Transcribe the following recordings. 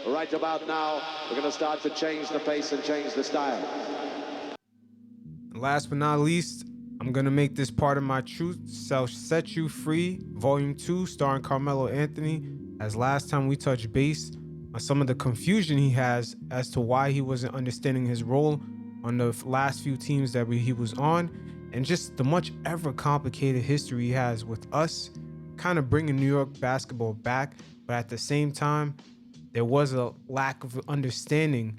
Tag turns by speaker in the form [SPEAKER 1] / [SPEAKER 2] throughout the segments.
[SPEAKER 1] Right about now, we're going to start to change the pace and change the style.
[SPEAKER 2] Last but not least, I'm going to make this part of my Truth Shall Set You Free, Volume 2, starring Carmelo Anthony, as last time we touched base on some of the confusion he has as to why he wasn't understanding his role on the last few teams that he was on, and just the much ever complicated history he has with us, kind of bringing New York basketball back, but at the same time, there was a lack of understanding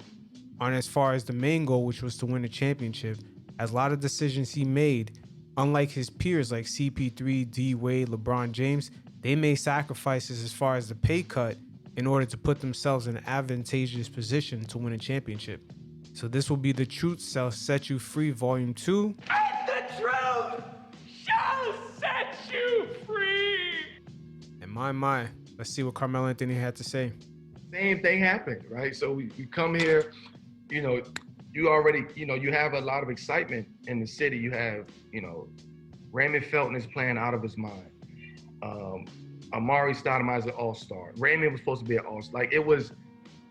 [SPEAKER 2] on as far as the main goal, which was to win a championship, as a lot of decisions he made, unlike his peers like CP3, D Wade, LeBron James, they made sacrifices as far as the pay cut in order to put themselves in an advantageous position to win a championship. So this will be The Truth Shall Set You Free, Volume 2.
[SPEAKER 3] And the truth shall set you free.
[SPEAKER 2] And my, let's see what Carmelo Anthony had to say.
[SPEAKER 4] Same thing happened, right? So we come here, you already, you have a lot of excitement in the city. You have, Raymond Felton is playing out of his mind. Amari Stoudemire is an all-star. Raymond was supposed to be an all-star. Like, it was,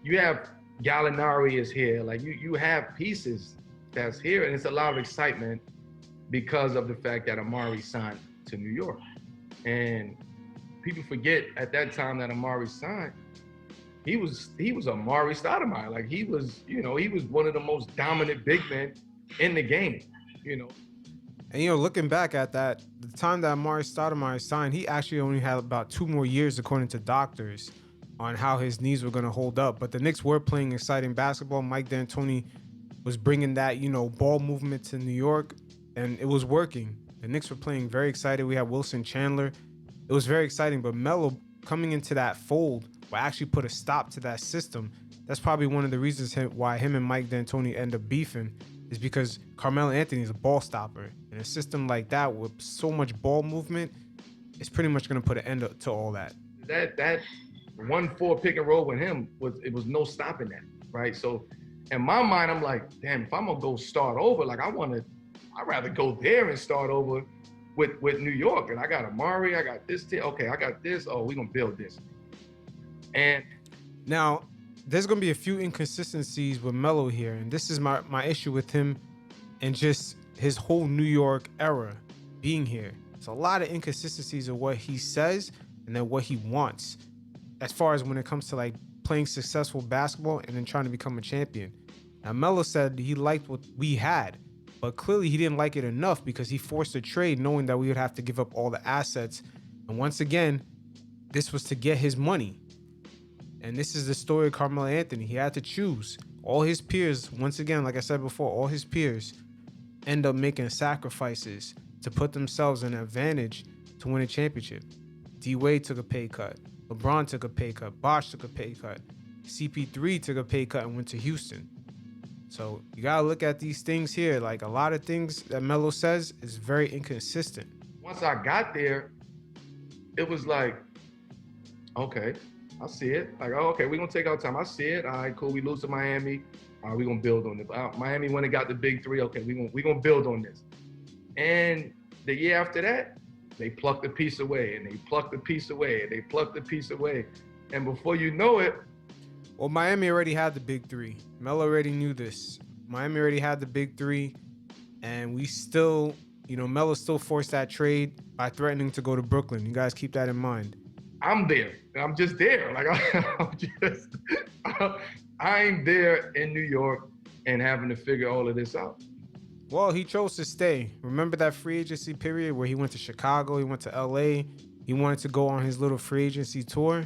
[SPEAKER 4] you have Gallinari is here. Like, you have pieces that's here, and it's a lot of excitement because of the fact that Amari signed to New York. And people forget at that time that Amari signed, he was Amari Stoudemire. Like, he was one of the most dominant big men in the game,
[SPEAKER 2] And, looking back at that, the time that Amari Stoudemire signed, he actually only had about 2 more years, according to doctors, on how his knees were going to hold up. But the Knicks were playing exciting basketball. Mike D'Antoni was bringing that, ball movement to New York, and it was working. The Knicks were playing very excited. We had Wilson Chandler. It was very exciting, but Melo coming into that fold will actually put a stop to that system. That's probably one of the reasons why him and Mike D'Antoni end up beefing, is because Carmelo Anthony is a ball stopper. And a system like that with so much ball movement is pretty much going to put an end to all that.
[SPEAKER 4] That 1-4 pick and roll with him was no stopping that, right? So in my mind, I'm like, damn, if I'm gonna go start over, like I'd rather go there and start over with New York. And I got Amari, I got this team. Okay, I got this. Oh, we're gonna build this. And
[SPEAKER 2] now there's going to be a few inconsistencies with Melo here, and this is my issue with him and just his whole New York era being here. It's a lot of inconsistencies of what he says and then what he wants, as far as when it comes to like playing successful basketball and then trying to become a champion. Now, Melo said he liked what we had, but clearly he didn't like it enough because he forced a trade knowing that we would have to give up all the assets. And once again, this was to get his money. And this is the story of Carmelo Anthony. He had to choose. All his peers, once again, like I said before, all his peers end up making sacrifices to put themselves in an advantage to win a championship. D Wade took a pay cut. LeBron took a pay cut. Bosh took a pay cut. CP3 took a pay cut and went to Houston. So you got to look at these things here. Like, a lot of things that Melo says is very inconsistent.
[SPEAKER 4] Once I got there, it was like, okay, I see it. Like, oh, okay, we're going to take our time. I see it. All right, cool. We lose to Miami. All right, we're going to build on it. Miami went and got the big 3. Okay, we're going to build on this. And the year after that, they plucked a piece away, and they plucked a piece away, and they plucked a piece away. And before you know it.
[SPEAKER 2] Well, Miami already had the big 3. Melo already knew this. Miami already had the big 3. And we still, Melo still forced that trade by threatening to go to Brooklyn. You guys keep that in mind.
[SPEAKER 4] I'm there. I'm just there. Like, I'm there in New York and having to figure all of this out.
[SPEAKER 2] Well, he chose to stay. Remember that free agency period where he went to Chicago, he went to LA, he wanted to go on his little free agency tour?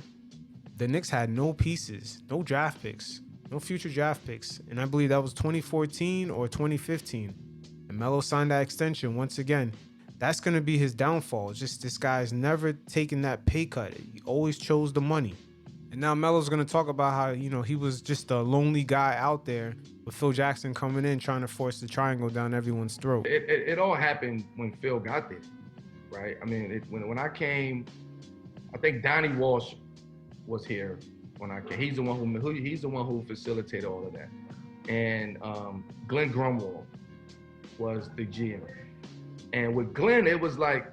[SPEAKER 2] The Knicks had no pieces, no draft picks, no future draft picks. And I believe that was 2014 or 2015. And Melo signed that extension once again. That's going to be his downfall. It's just this guy's never taken that pay cut. He always chose the money. And now Melo's going to talk about how, he was just a lonely guy out there with Phil Jackson coming in trying to force the triangle down everyone's throat.
[SPEAKER 4] It all happened when Phil got there, right? I mean, when I came, I think Donnie Walsh was here when I came. He's the one who facilitated all of that. And Glenn Grunwald was the GM. And with Glenn, it was like,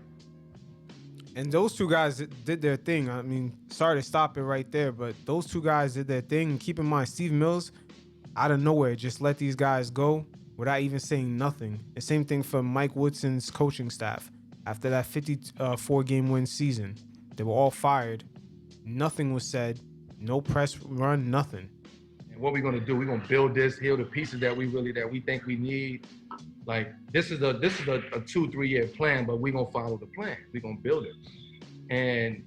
[SPEAKER 2] And those two guys did their thing. I mean, sorry to stop it right there, but those two guys did their thing. And keep in mind, Steve Mills, out of nowhere, just let these guys go without even saying nothing. The same thing for Mike Woodson's coaching staff. After that 54-game win season, they were all fired. Nothing was said. No press run, nothing.
[SPEAKER 4] And what we're gonna do, we're gonna build this, heal the pieces that we think we need. Like this is a 2-3 year plan, but we're gonna follow the plan. We're gonna build it. And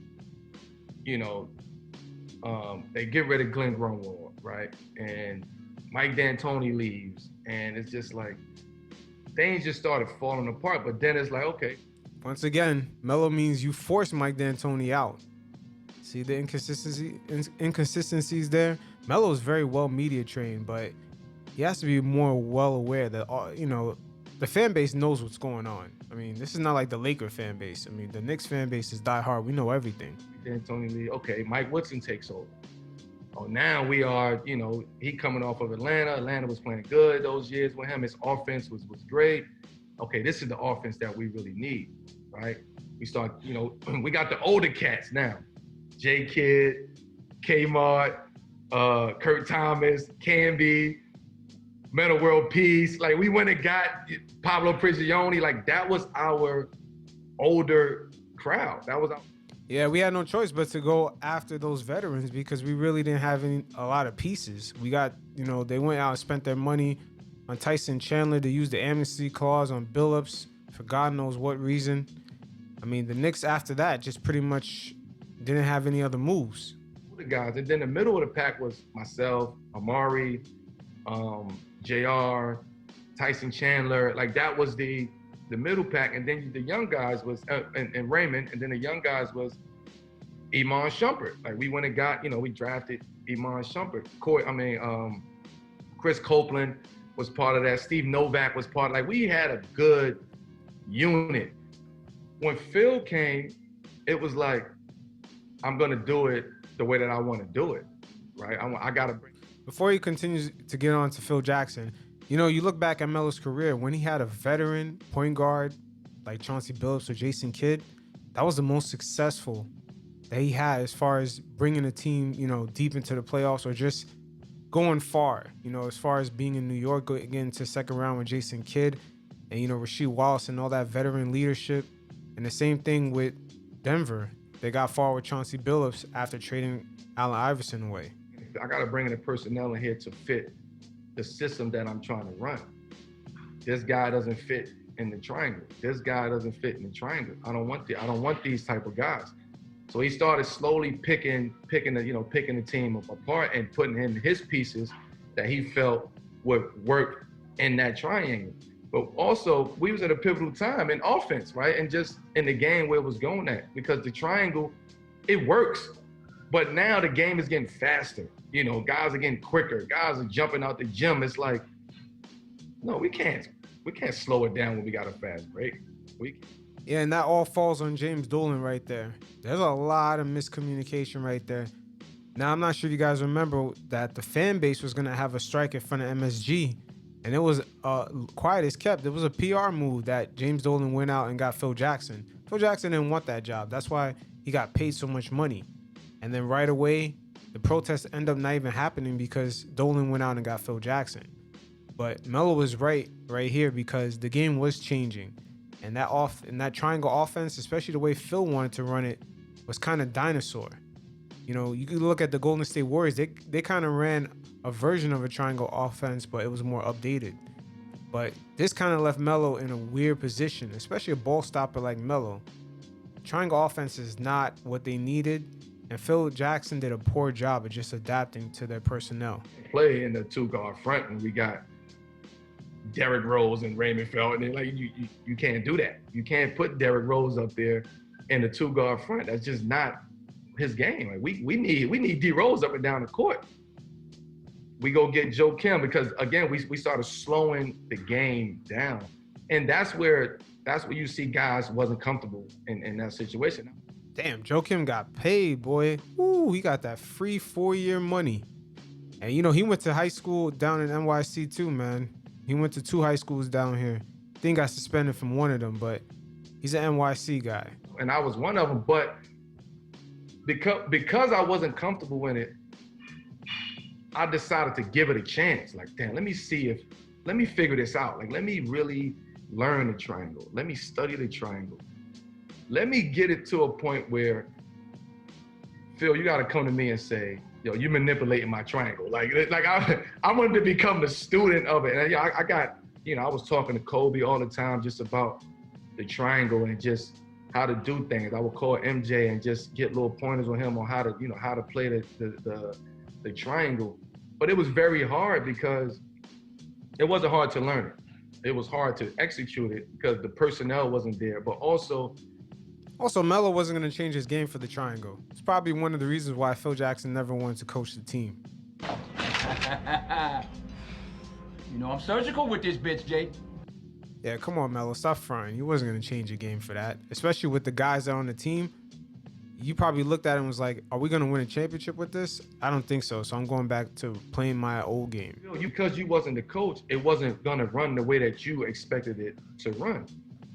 [SPEAKER 4] they get rid of Glenn Grunwald, right? And Mike D'Antoni leaves, and it's just like things just started falling apart. But then it's like, okay.
[SPEAKER 2] Once again, Melo means you force Mike D'Antoni out. See the inconsistencies there? Melo is very well media trained, but he has to be more well aware that, the fan base knows what's going on. I mean, this is not like the Laker fan base. I mean, the Knicks fan base is diehard. We know everything.
[SPEAKER 4] D'Antoni leaves. Okay, Mike Woodson takes over. Oh, now we are, he coming off of Atlanta. Atlanta was playing good those years with him. His offense was great. Okay, this is the offense that we really need, right? We start, we got the older cats now. J Kidd, Kmart, Kurt Thomas, Camby, Meta World Peace. Like we went and got Pablo Prigioni. Like that was our older crowd. That was our.
[SPEAKER 2] Yeah, we had no choice but to go after those veterans because we really didn't have a lot of pieces. We got, they went out and spent their money on Tyson Chandler to use the amnesty clause on Billups for God knows what reason. I mean, the Knicks after that just pretty much didn't have any other moves.
[SPEAKER 4] The guys, and then the middle of the pack was myself, Amari, JR, Tyson Chandler. Like that was the middle pack, and then the young guys was and Raymond, and then the young guys was Iman Shumpert. Like we went and got, we drafted Iman Shumpert. Chris Copeland was part of that. Steve Novak was part of. Like we had a good unit. When Phil came, it was like, I'm gonna do it the way that I want to do it, right? I gotta bring.
[SPEAKER 2] Before he continues to get on to Phil Jackson, you look back at Melo's career when he had a veteran point guard like Chauncey Billups or Jason Kidd. That was the most successful that he had as far as bringing a team, deep into the playoffs or just going far. As far as being in New York, getting to second round with Jason Kidd and Rasheed Wallace and all that veteran leadership. And the same thing with Denver. They got far with Chauncey Billups after trading Allen Iverson away.
[SPEAKER 4] I got to bring in the personnel in here to fit the system that I'm trying to run. This guy doesn't fit in the triangle. This guy doesn't fit in the triangle. I don't want these type of guys. So he started slowly picking the team apart and putting in his pieces that he felt would work in that triangle. But also, we was at a pivotal time in offense, right? And just in the game where it was going at. Because the triangle, it works. But now the game is getting faster. Guys are getting quicker. Guys are jumping out the gym. It's like, no, we can't slow it down when we got a fast break.
[SPEAKER 2] Yeah, and that all falls on James Dolan right there. There's a lot of miscommunication right there. Now, I'm not sure if you guys remember that the fan base was going to have a strike in front of MSG. And it was quiet as kept. It was a PR move that James Dolan went out and got Phil Jackson. Phil Jackson didn't want that job. That's why he got paid so much money. And then right away, the protests end up not even happening because Dolan went out and got Phil Jackson. But Melo was right here because the game was changing. And that triangle offense, especially the way Phil wanted to run it, was kind of dinosaur. You could look at the Golden State Warriors. They kind of ran a version of a triangle offense, but it was more updated. But this kind of left Melo in a weird position, especially a ball stopper like Melo. Triangle offense is not what they needed, and Phil Jackson did a poor job of just adapting to their personnel.
[SPEAKER 4] Play in the two-guard front, and we got Derrick Rose and Raymond Felton, and like you can't do that. You can't put Derrick Rose up there in the two-guard front. That's just not his game. Like we need D Rose up and down the court. We go get Joe Kim because again we started slowing the game down, and that's where you see guys wasn't comfortable in that situation.
[SPEAKER 2] Damn, Joe Kim got paid, boy. Ooh, he got that free 4-year money, and he went to high school down in NYC too, man. He went to 2 high schools down here. I think got suspended from one of them, but he's an NYC guy.
[SPEAKER 4] and I was one of them. But because I wasn't comfortable in it, I decided to give it a chance. Like, damn, let me figure this out. Like, let me really learn the triangle. Let me study the triangle. Let me get it to a point where, Phil, you got to come to me and say, yo, you manipulating my triangle. Like I wanted to become the student of it. And I got, I was talking to Kobe all the time just about the triangle and just how to do things. I would call MJ and just get little pointers on him on how to play the triangle. But it was very hard because it wasn't hard to learn it. It was hard to execute it because the personnel wasn't there. But also
[SPEAKER 2] Melo wasn't going to change his game for the triangle. It's probably one of the reasons why Phil Jackson never wanted to coach the team.
[SPEAKER 3] I'm surgical with this bitch, Jay.
[SPEAKER 2] Yeah, come on, Melo, stop fronting. You wasn't going to change your game for that, especially with the guys that are on the team. You probably looked at it and was like, are we going to win a championship with this? I don't think so. So I'm going back to playing my old game.
[SPEAKER 4] Because you wasn't the coach, it wasn't going to run the way that you expected it to run.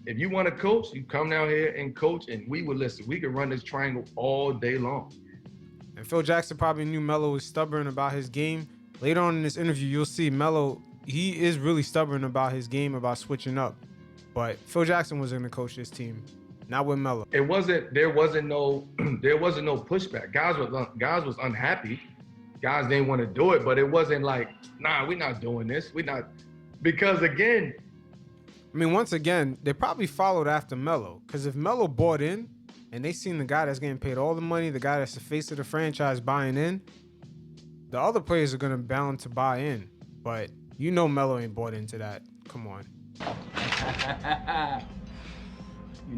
[SPEAKER 4] If you want to coach, you come down here and coach, and we would listen. We could run this triangle all day long.
[SPEAKER 2] And Phil Jackson probably knew Melo was stubborn about his game. Later on in this interview, you'll see Melo, he is really stubborn about his game, about switching up. But Phil Jackson was going to coach this team, not with Melo.
[SPEAKER 4] There wasn't no pushback. Guys was unhappy. Guys didn't want to do it, but it wasn't like, nah, we're not doing this. Because again,
[SPEAKER 2] once again, they probably followed after Melo. Because if Melo bought in and they seen the guy that's getting paid all the money, the guy that's the face of the franchise buying in, the other players are going to bound to buy in. But Melo ain't bought into that. Come on.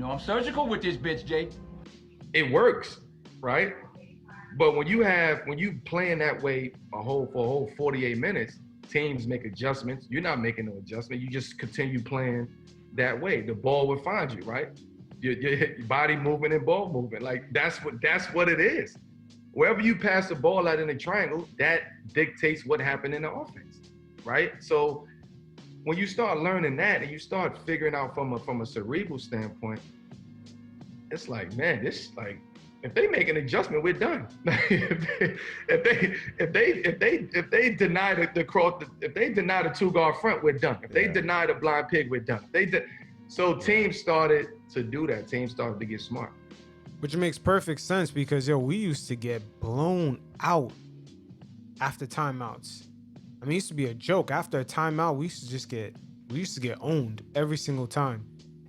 [SPEAKER 3] I'm surgical with this bitch, Jay.
[SPEAKER 4] It works, right? But when you playing that way for a whole 48 minutes, teams make adjustments. You're not making no adjustment. You just continue playing that way. The ball will find you, right? Your body moving and ball moving. Like that's what it is. Wherever you pass the ball out in the triangle, that dictates what happened in the offense, right? So when you start learning that and you start figuring out from a cerebral standpoint, it's like, man, if they make an adjustment, we're done. if they deny the two guard front, we're done. If they deny the blind pig, we're done. So teams started to do that. Teams started to get smart.
[SPEAKER 2] Which makes perfect sense because we used to get blown out after timeouts. It used to be a joke. After a timeout, we used to get owned every single time.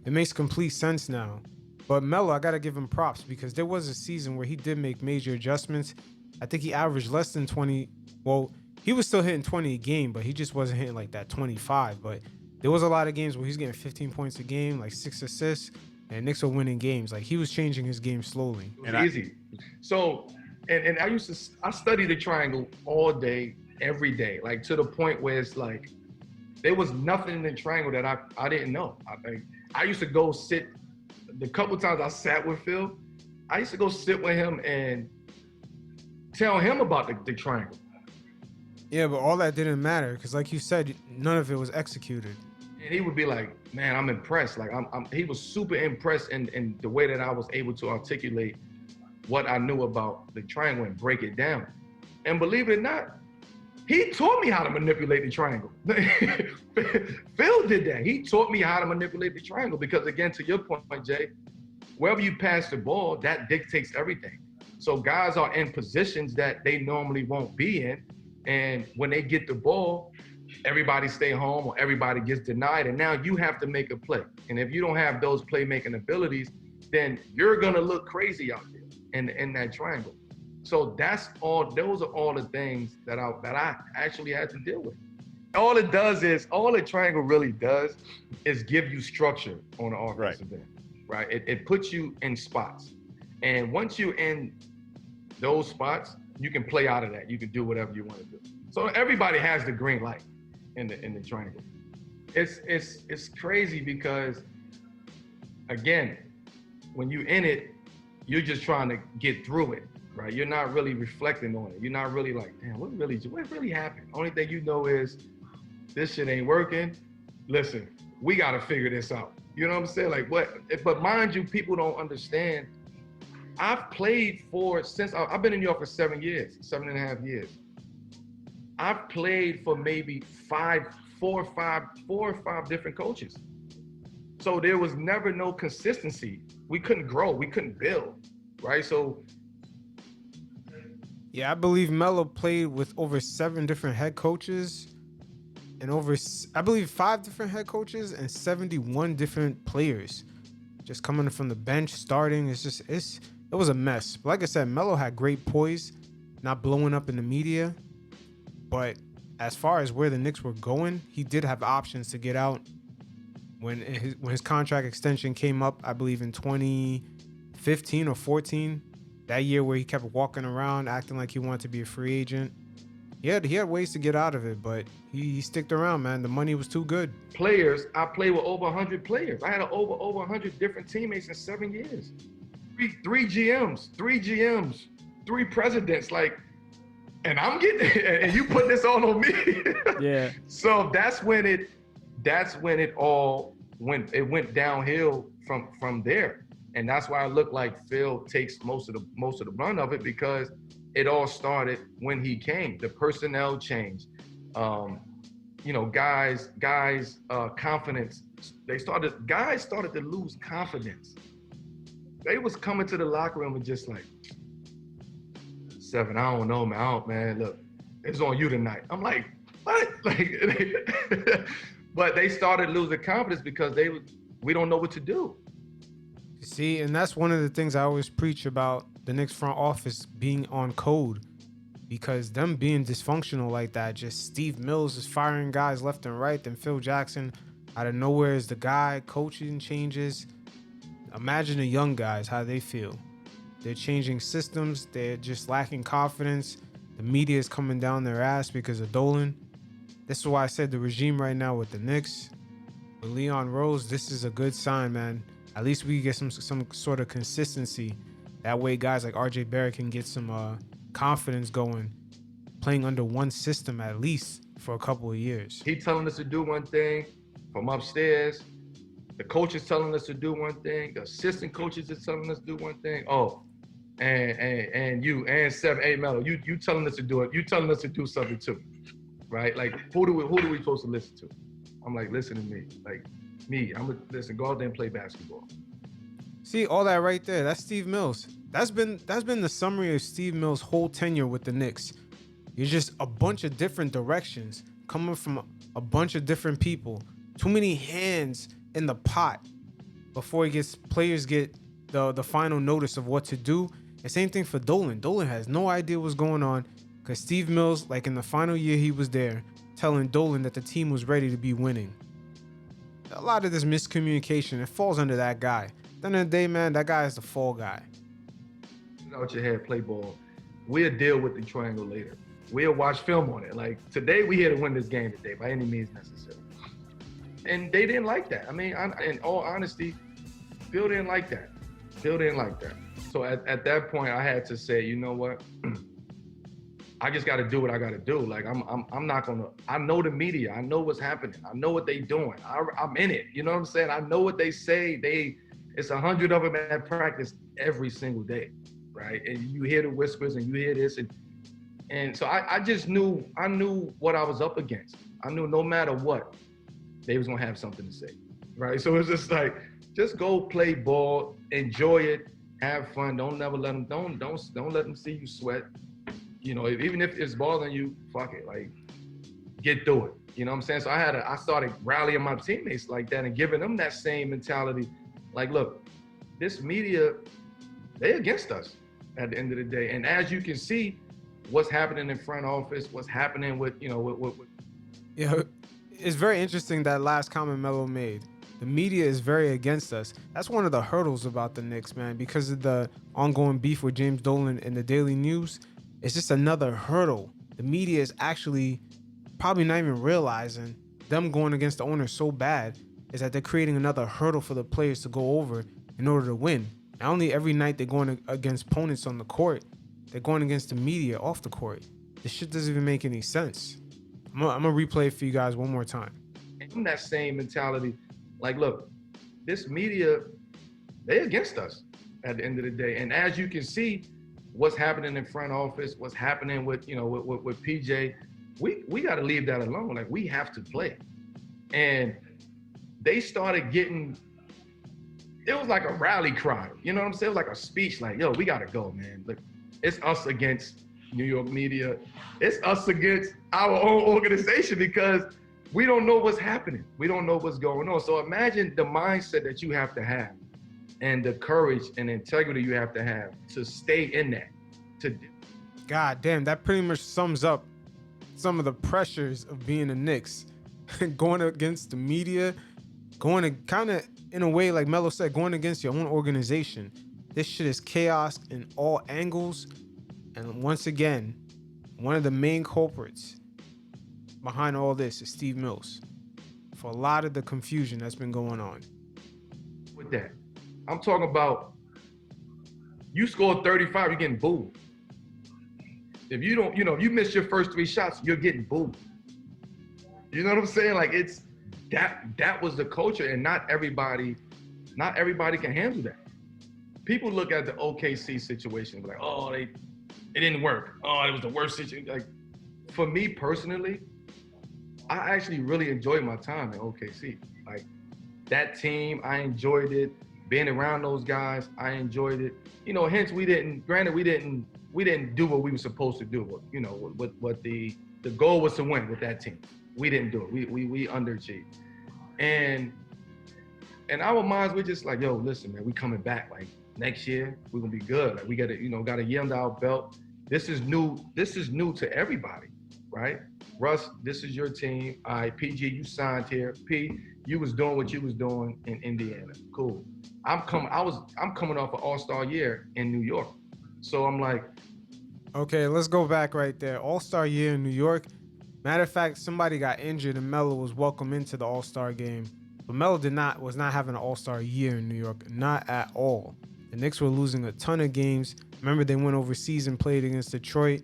[SPEAKER 2] It makes complete sense now. But Melo, I got to give him props because there was a season where he did make major adjustments. I think he averaged less than 20. Well, he was still hitting 20 a game, but he just wasn't hitting like that 25. But there was a lot of games where he's getting 15 points a game, like 6 assists, and Knicks were winning games. Like he was changing his game slowly.
[SPEAKER 4] It was easy. So, and I studied the triangle all day, every day, like to the point where it's like, there was nothing in the triangle that I didn't know. I used to go sit. The couple times I sat with Phil, I used to go sit with him and tell him about the triangle.
[SPEAKER 2] Yeah, but all that didn't matter because, like you said, none of it was executed.
[SPEAKER 4] And he would be like, "Man, I'm impressed." Like he was super impressed in the way that I was able to articulate what I knew about the triangle and break it down. And believe it or not, he taught me how to manipulate the triangle. Phil did that. He taught me how to manipulate the triangle because, again, to your point, Jay, wherever you pass the ball, that dictates everything. So guys are in positions that they normally won't be in. And when they get the ball, everybody stay home or everybody gets denied. And now you have to make a play. And if you don't have those playmaking abilities, then you're going to look crazy out there in that triangle. So those are all the things that I actually had to deal with. All the triangle really does is give you structure on the offensive end, right? It puts you in spots. And once you're in those spots, you can play out of that. You can do whatever you want to do. So everybody has the green light in the triangle. It's crazy because, again, when you're in it, you're just trying to get through it. Right, you're not really reflecting on it. You're not really like, damn, what really happened? Only thing you know is this shit ain't working. Listen, we got to figure this out. You know what I'm saying? Like what? But mind you, people don't understand. I've played for since I've been in New York for 7 years, 7.5 years. I've played for maybe four or five different coaches. So there was never no consistency. We couldn't grow, we couldn't build, right? So
[SPEAKER 2] Yeah, I believe Melo played with over 7 different head coaches and I believe 5 different head coaches and 71 different players just coming from the bench, starting. It was a mess. But like I said, Melo had great poise, not blowing up in the media. But as far as where the Knicks were going, he did have options to get out. When his contract extension came up, I believe in 2015 or 14, that year where he kept walking around acting like he wanted to be a free agent. He had ways to get out of it, but he sticked around, man. The money was too good.
[SPEAKER 4] Players, I played with over 100 players. I had over 100 different teammates in 7 years. Three GMs, 3 presidents, like, and I'm getting it, and you put this all on me.
[SPEAKER 5] Yeah.
[SPEAKER 4] So that's when it all went downhill from there. And that's why I look like Phil takes most of the run of it, because it all started when he came. The personnel changed. Guys, confidence. Guys started to lose confidence. They was coming to the locker room and just like, Seven, I don't know, man. Look, it's on you tonight. I'm like, what? But they started losing confidence because we don't know what to do.
[SPEAKER 2] See, and that's one of the things I always preach about the Knicks front office being on code, because them being dysfunctional like that, just Steve Mills is firing guys left and right, then Phil Jackson out of nowhere is the guy, coaching changes. Imagine the young guys, how they feel. They're changing systems. They're just lacking confidence. The media is coming down their ass because of Dolan. This is why I said the regime right now with the Knicks, with Leon Rose, this is a good sign, man. At least we get some sort of consistency. That way guys like RJ Barrett can get some confidence going, playing under one system at least for a couple of years.
[SPEAKER 4] He telling us to do one thing from upstairs. The coach is telling us to do one thing. The assistant coaches is telling us to do one thing. Oh, and you and Seven, hey Melo, you telling us to do it. You telling us to do something too, right? Like who do we supposed to listen to? I'm like, listen to me. Like me, listen. Go out there and play basketball.
[SPEAKER 2] See all that right there. That's Steve Mills. That's been the summary of Steve Mills' whole tenure with the Knicks. You're just a bunch of different directions coming from a bunch of different people. Too many hands in the pot before players get the final notice of what to do. And same thing for Dolan. Dolan has no idea what's going on because Steve Mills, like in the final year he was there, telling Dolan that the team was ready to be winning. A lot of this miscommunication, it falls under that guy. At the end of the day, man, that guy is the fall guy.
[SPEAKER 4] Out your head, play ball. We'll deal with the triangle later. We'll watch film on it. Like today, we here to win this game today by any means necessary. And they didn't like that. I mean, in all honesty, Phil didn't like that. So at that point, I had to say, you know what? I just got to do what I got to do. Like I'm not gonna. I know the media. I know what's happening. I know what they doing. I'm in it. You know what I'm saying? I know what they say. It's 100 of them at practice every single day, right? And you hear the whispers and you hear this and so I just knew. I knew what I was up against. I knew no matter what, they was gonna have something to say, right? So it's just like, just go play ball, enjoy it, have fun. Don't let them see you sweat. You know, even if it's bothering you, fuck it, like get through it. You know what I'm saying? So I started rallying my teammates like that and giving them that same mentality. Like, look, this media, they against us at the end of the day. And as you can see, what's happening in front office, what's happening with,
[SPEAKER 2] Yeah, it's very interesting that last comment Melo made. The media is very against us. That's one of the hurdles about the Knicks, man, because of the ongoing beef with James Dolan and the Daily News. It's just another hurdle. The media is actually probably not even realizing them going against the owner so bad is that they're creating another hurdle for the players to go over in order to win. Not only every night they're going against opponents on the court, they're going against the media off the court. This shit doesn't even make any sense. I'm gonna replay it for you guys one more time.
[SPEAKER 4] And that same mentality, like, look, this media, they against us at the end of the day. And as you can see, what's happening in front office, what's happening with, you know, with PJ, we got to leave that alone. Like, we have to play. And they started getting, it was like a rally cry. You know what I'm saying? It was like a speech, like, yo, we got to go, man. Look, it's us against New York media. It's us against our own organization, because we don't know what's happening. We don't know what's going on. So imagine the mindset that you have to have and the courage and integrity you have to stay in that.
[SPEAKER 2] God damn, that pretty much sums up some of the pressures of being a Knicks. Going against the media, going to kind of, in a way, like Melo said, going against your own organization. This shit is chaos in all angles. And once again, one of the main culprits behind all this is Steve Mills, for a lot of the confusion that's been going on.
[SPEAKER 4] With that, I'm talking about, you scored 35, you're getting booed. If you don't, you know, if you miss your first 3 shots, you're getting booed. You know what I'm saying? Like, it's that was the culture, and not everybody can handle that. People look at the OKC situation like, oh, it didn't work. Oh, it was the worst situation. Like, for me personally, I actually really enjoyed my time in OKC. Like, that team, I enjoyed it. Being around those guys, I enjoyed it. You know, hence we didn't do what we were supposed to do. You know, what the goal was to win with that team. We didn't do it. We underachieved. And in our minds, we're just like, yo, listen, man, we coming back. Like, next year, we're gonna be good. Like, we got a year under our belt. This is new to everybody, right? Russ, this is your team. All right, PG, you signed here. P, you was doing what you was doing in Indiana. Cool. I'm coming off an all-star year in New York. So I'm like,
[SPEAKER 2] okay, let's go back right there. All-star year in New York. Matter of fact, somebody got injured and Melo was welcomed into the All-Star game. But Melo was not having an All-Star year in New York, not at all. The Knicks were losing a ton of games. Remember, they went overseas and played against Detroit.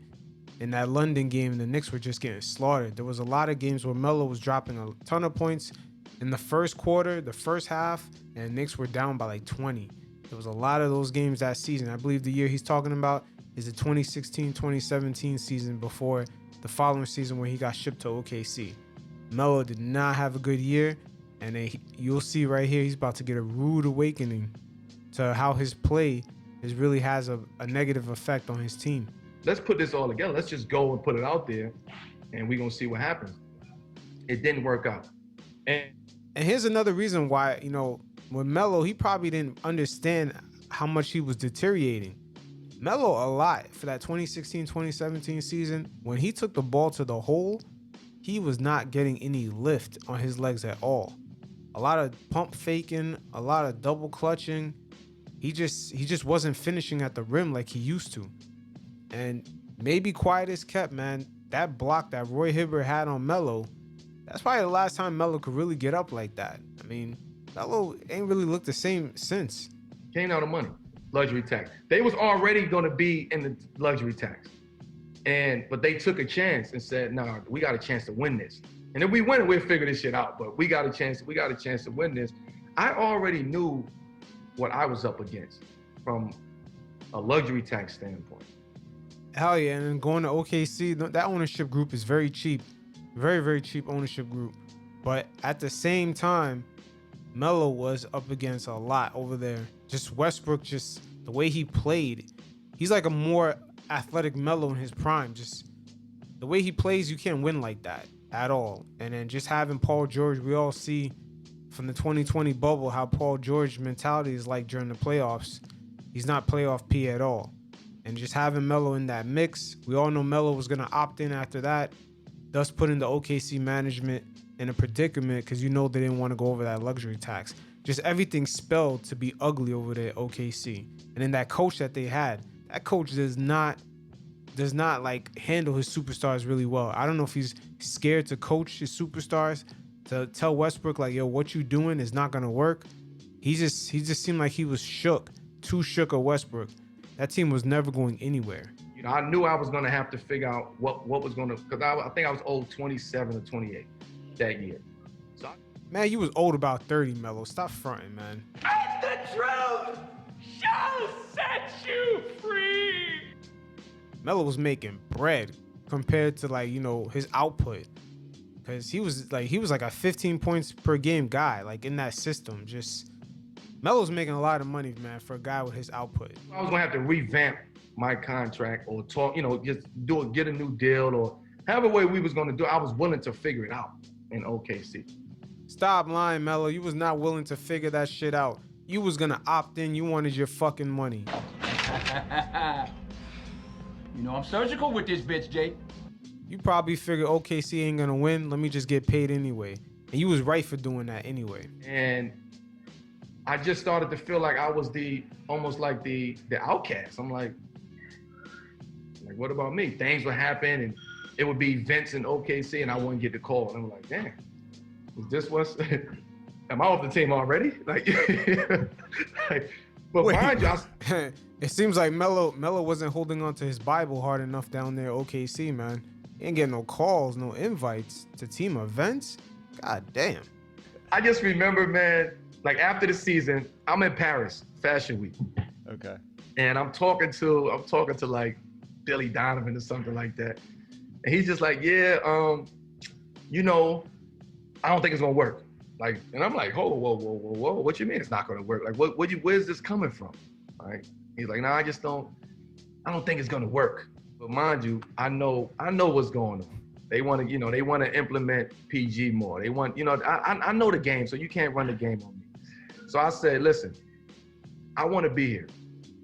[SPEAKER 2] In that London game, the Knicks were just getting slaughtered. There was a lot of games where Melo was dropping a ton of points in the first quarter, the first half, and the Knicks were down by like 20. There was a lot of those games that season. I believe the year he's talking about is the 2016-2017 season, before the following season where he got shipped to OKC. Melo did not have a good year, and you'll see right here, he's about to get a rude awakening to how his play really has a negative effect on his team.
[SPEAKER 4] Let's put this all together. Let's just go and put it out there, and we're gonna see what happens. It didn't work out. And
[SPEAKER 2] here's another reason why, you know, with Melo, he probably didn't understand how much he was deteriorating. Melo, a lot for that 2016-2017 season, when he took the ball to the hole, he was not getting any lift on his legs at all. A lot of pump faking, a lot of double clutching. He just wasn't finishing at the rim like he used to. And maybe quiet as kept, man, that block that Roy Hibbert had on Melo, that's probably the last time Melo could really get up like that. I mean, Melo ain't really looked the same since.
[SPEAKER 4] Came out of money, luxury tax. They was already going to be in the luxury tax. But they took a chance and said, nah, we got a chance to win this. And if we win it, we'll figure this shit out. But we got a chance to win this. I already knew what I was up against from a luxury tax standpoint.
[SPEAKER 2] Hell yeah, and then going to OKC, that ownership group is very cheap. Very, very cheap ownership group. But at the same time, Melo was up against a lot over there. Just Westbrook, just the way he played. He's like a more athletic Melo in his prime. Just the way he plays, you can't win like that at all. And then just having Paul George, we all see from the 2020 bubble how Paul George's mentality is like during the playoffs. He's not playoff P at all. And just having Melo in that mix, we all know Melo was going to opt in after that, thus putting the OKC management in a predicament, because you know they didn't want to go over that luxury tax. Just everything spelled to be ugly over there at OKC. And then that coach that they had, that coach does not like handle his superstars really well. I don't know if he's scared to coach his superstars, to tell Westbrook like, yo, what you doing is not going to work. He just seemed like he was too shook of Westbrook. That team was never going anywhere.
[SPEAKER 4] You know, I knew I was going to have to figure out what was going to, because I think I was old 27 or 28 that year. So
[SPEAKER 2] Man, you was old about 30, Melo. Stop fronting, man.
[SPEAKER 3] And the truth shall set you free.
[SPEAKER 2] Melo was making bread compared to like, you know, his output. Cause he was like a 15 points per game guy, like in that system. Just Melo's making a lot of money, man, for a guy with his output.
[SPEAKER 4] I was gonna have to revamp my contract or talk, just get a new deal or however way we was gonna do it. I was willing to figure it out in OKC.
[SPEAKER 2] Stop lying, Melo. You was not willing to figure that shit out. You was gonna opt in. You wanted your fucking money.
[SPEAKER 5] You know I'm surgical with this bitch, Jay.
[SPEAKER 2] You probably figured OKC ain't gonna win. Let me just get paid anyway. And you was right for doing that anyway.
[SPEAKER 4] And I just started to feel like I was almost like the outcast. I'm like, what about me? Things would happen and it would be events in OKC and I wouldn't get the call. And I'm like, damn, is this what's, am I off the team already? Like, but
[SPEAKER 2] Wait.
[SPEAKER 4] mind you,
[SPEAKER 2] It seems like Melo wasn't holding on to his Bible hard enough down there at OKC, man. He ain't getting no calls, no invites to team events. God damn.
[SPEAKER 4] I just remember, man, like after the season, I'm in Paris, Fashion Week.
[SPEAKER 6] Okay.
[SPEAKER 4] And I'm talking to like Billy Donovan or something like that. And he's just like, yeah, I don't think it's gonna work. Like, and I'm like, whoa, what you mean it's not gonna work? Like, where's this coming from? All right. He's like, I don't think it's gonna work. But mind you, I know what's going on. They want to implement PG more. They want, I know the game, so you can't run the game on me. So I said, listen, I want to be here.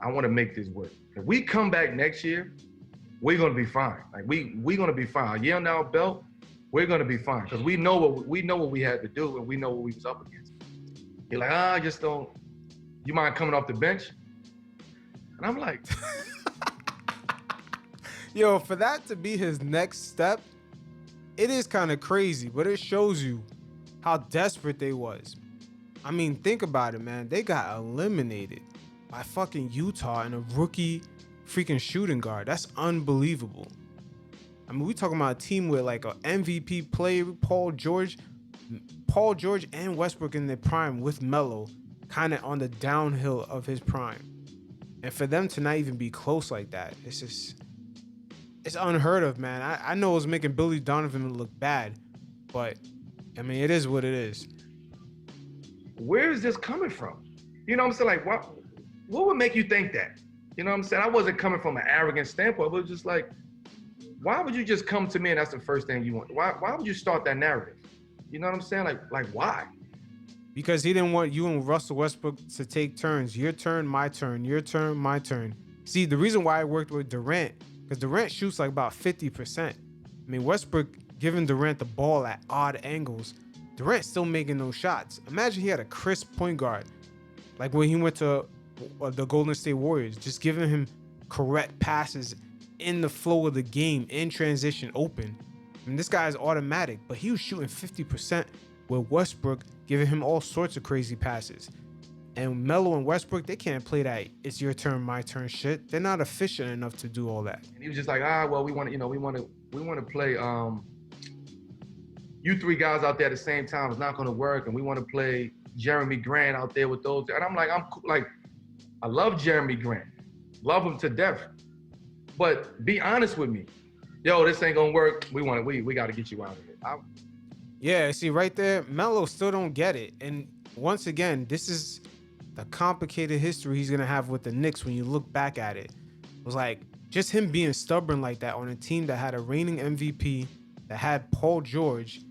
[SPEAKER 4] I want to make this work. If we come back next year, we're gonna be fine. Like we're gonna be fine. A year under our belt, we're gonna be fine because we know what we had to do and we know what we was up against. He's like, I just don't. You mind coming off the bench? And I'm like,
[SPEAKER 2] yo, for that to be his next step, it is kind of crazy, but it shows you how desperate they was. I mean, think about it, man. They got eliminated by fucking Utah and a rookie freaking shooting guard. That's unbelievable. I mean, we talking about a team with like an MVP player, Paul George and Westbrook in their prime with Melo kind of on the downhill of his prime. And for them to not even be close like that, it's unheard of, man. I know it was making Billy Donovan look bad, but I mean, it is what it is.
[SPEAKER 4] Where is this coming from? You know what I'm saying? Like, what would make you think that? You know what I'm saying? I wasn't coming from an arrogant standpoint, but just like, why would you just come to me and that's the first thing you want? Why would you start that narrative? You know what I'm saying? Like why?
[SPEAKER 2] Because he didn't want you and Russell Westbrook to take turns. Your turn, my turn. Your turn, my turn. See, the reason why I worked with Durant, because Durant shoots like about 50%. I mean, Westbrook giving Durant the ball at odd angles. Durant's still making those shots. Imagine he had a crisp point guard, like when he went to the Golden State Warriors, just giving him correct passes in the flow of the game, in transition, open. I mean, this guy is automatic, but he was shooting 50% with Westbrook giving him all sorts of crazy passes. And Melo and Westbrook, they can't play that it's your turn, my turn shit. They're not efficient enough to do all that.
[SPEAKER 4] And he was just like, well, we want to play you three guys out there at the same time. It's not going to work, and we want to play Jeremy Grant out there with those. And I'm like, I love Jeremy Grant, love him to death. But be honest with me, yo, this ain't gonna work. We got to get you out of here.
[SPEAKER 2] Yeah, see right there, Melo still don't get it. And once again, this is the complicated history he's gonna have with the Knicks when you look back at it. It was like just him being stubborn like that on a team that had a reigning MVP, that had Paul George,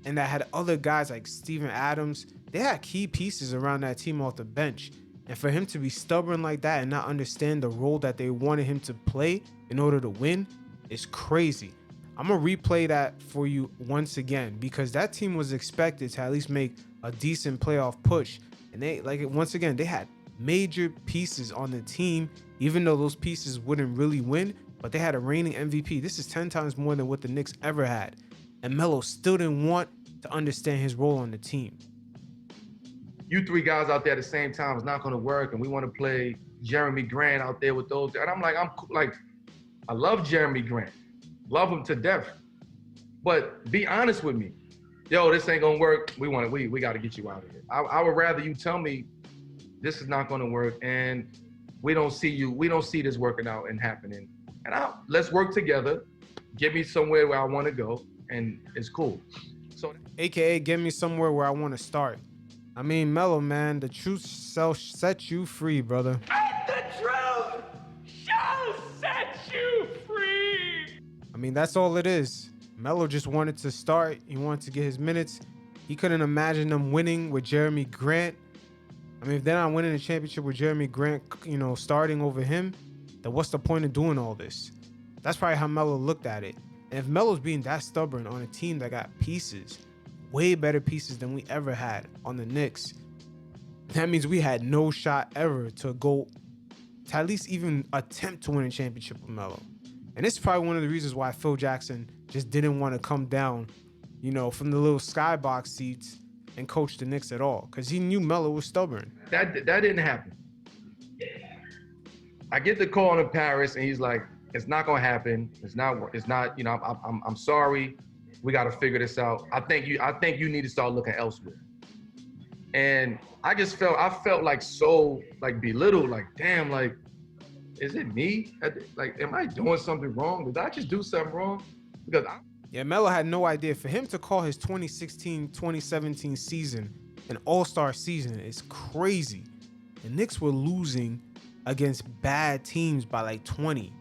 [SPEAKER 2] and that had other guys like Steven Adams. They had key pieces around that team off the bench. And for him to be stubborn like that and not understand the role that they wanted him to play in order to win is crazy. I'm gonna replay that for you once again because that team was expected to at least make a decent playoff push. And they, once again, they had major pieces on the team, even though those pieces wouldn't really win, but they had a reigning MVP. This is 10 times more than what the Knicks ever had. And Melo still didn't want to understand his role on the team.
[SPEAKER 4] You three guys out there at the same time is not going to work, and we want to play Jeremy Grant out there with those. And I'm like, I love Jeremy Grant, love him to death. But be honest with me, yo, this ain't gonna work. We got to get you out of here. I would rather you tell me this is not gonna work and we don't see this working out and happening. And let's work together. Get me somewhere where I want to go, and it's cool. So,
[SPEAKER 2] AKA, get me somewhere where I want to start. I mean, Melo, man, the truth shall set you free, brother.
[SPEAKER 3] And the truth shall set you free.
[SPEAKER 2] I mean, that's all it is. Melo just wanted to start. He wanted to get his minutes. He couldn't imagine them winning with Jeremy Grant. I mean, if they're not winning a championship with Jeremy Grant, starting over him, then what's the point of doing all this? That's probably how Melo looked at it. And if Melo's being that stubborn on a team that got pieces, way better pieces than we ever had on the Knicks, that means we had no shot ever to go to at least even attempt to win a championship with Melo. And this is probably one of the reasons why Phil Jackson just didn't want to come down, from the little skybox seats and coach the Knicks at all, because he knew Melo was stubborn.
[SPEAKER 4] That didn't happen. I get the call in Paris, and he's like, "It's not gonna happen. It's not. I'm sorry. We got to figure this out. I think you need to start looking elsewhere." And I felt like so like belittled. Like, damn, like, is it me? Like, am I doing something wrong? Did I just do something wrong? Because
[SPEAKER 2] Melo had no idea. For him to call his 2016-2017 season an all-star season is crazy. The Knicks were losing against bad teams by like 20,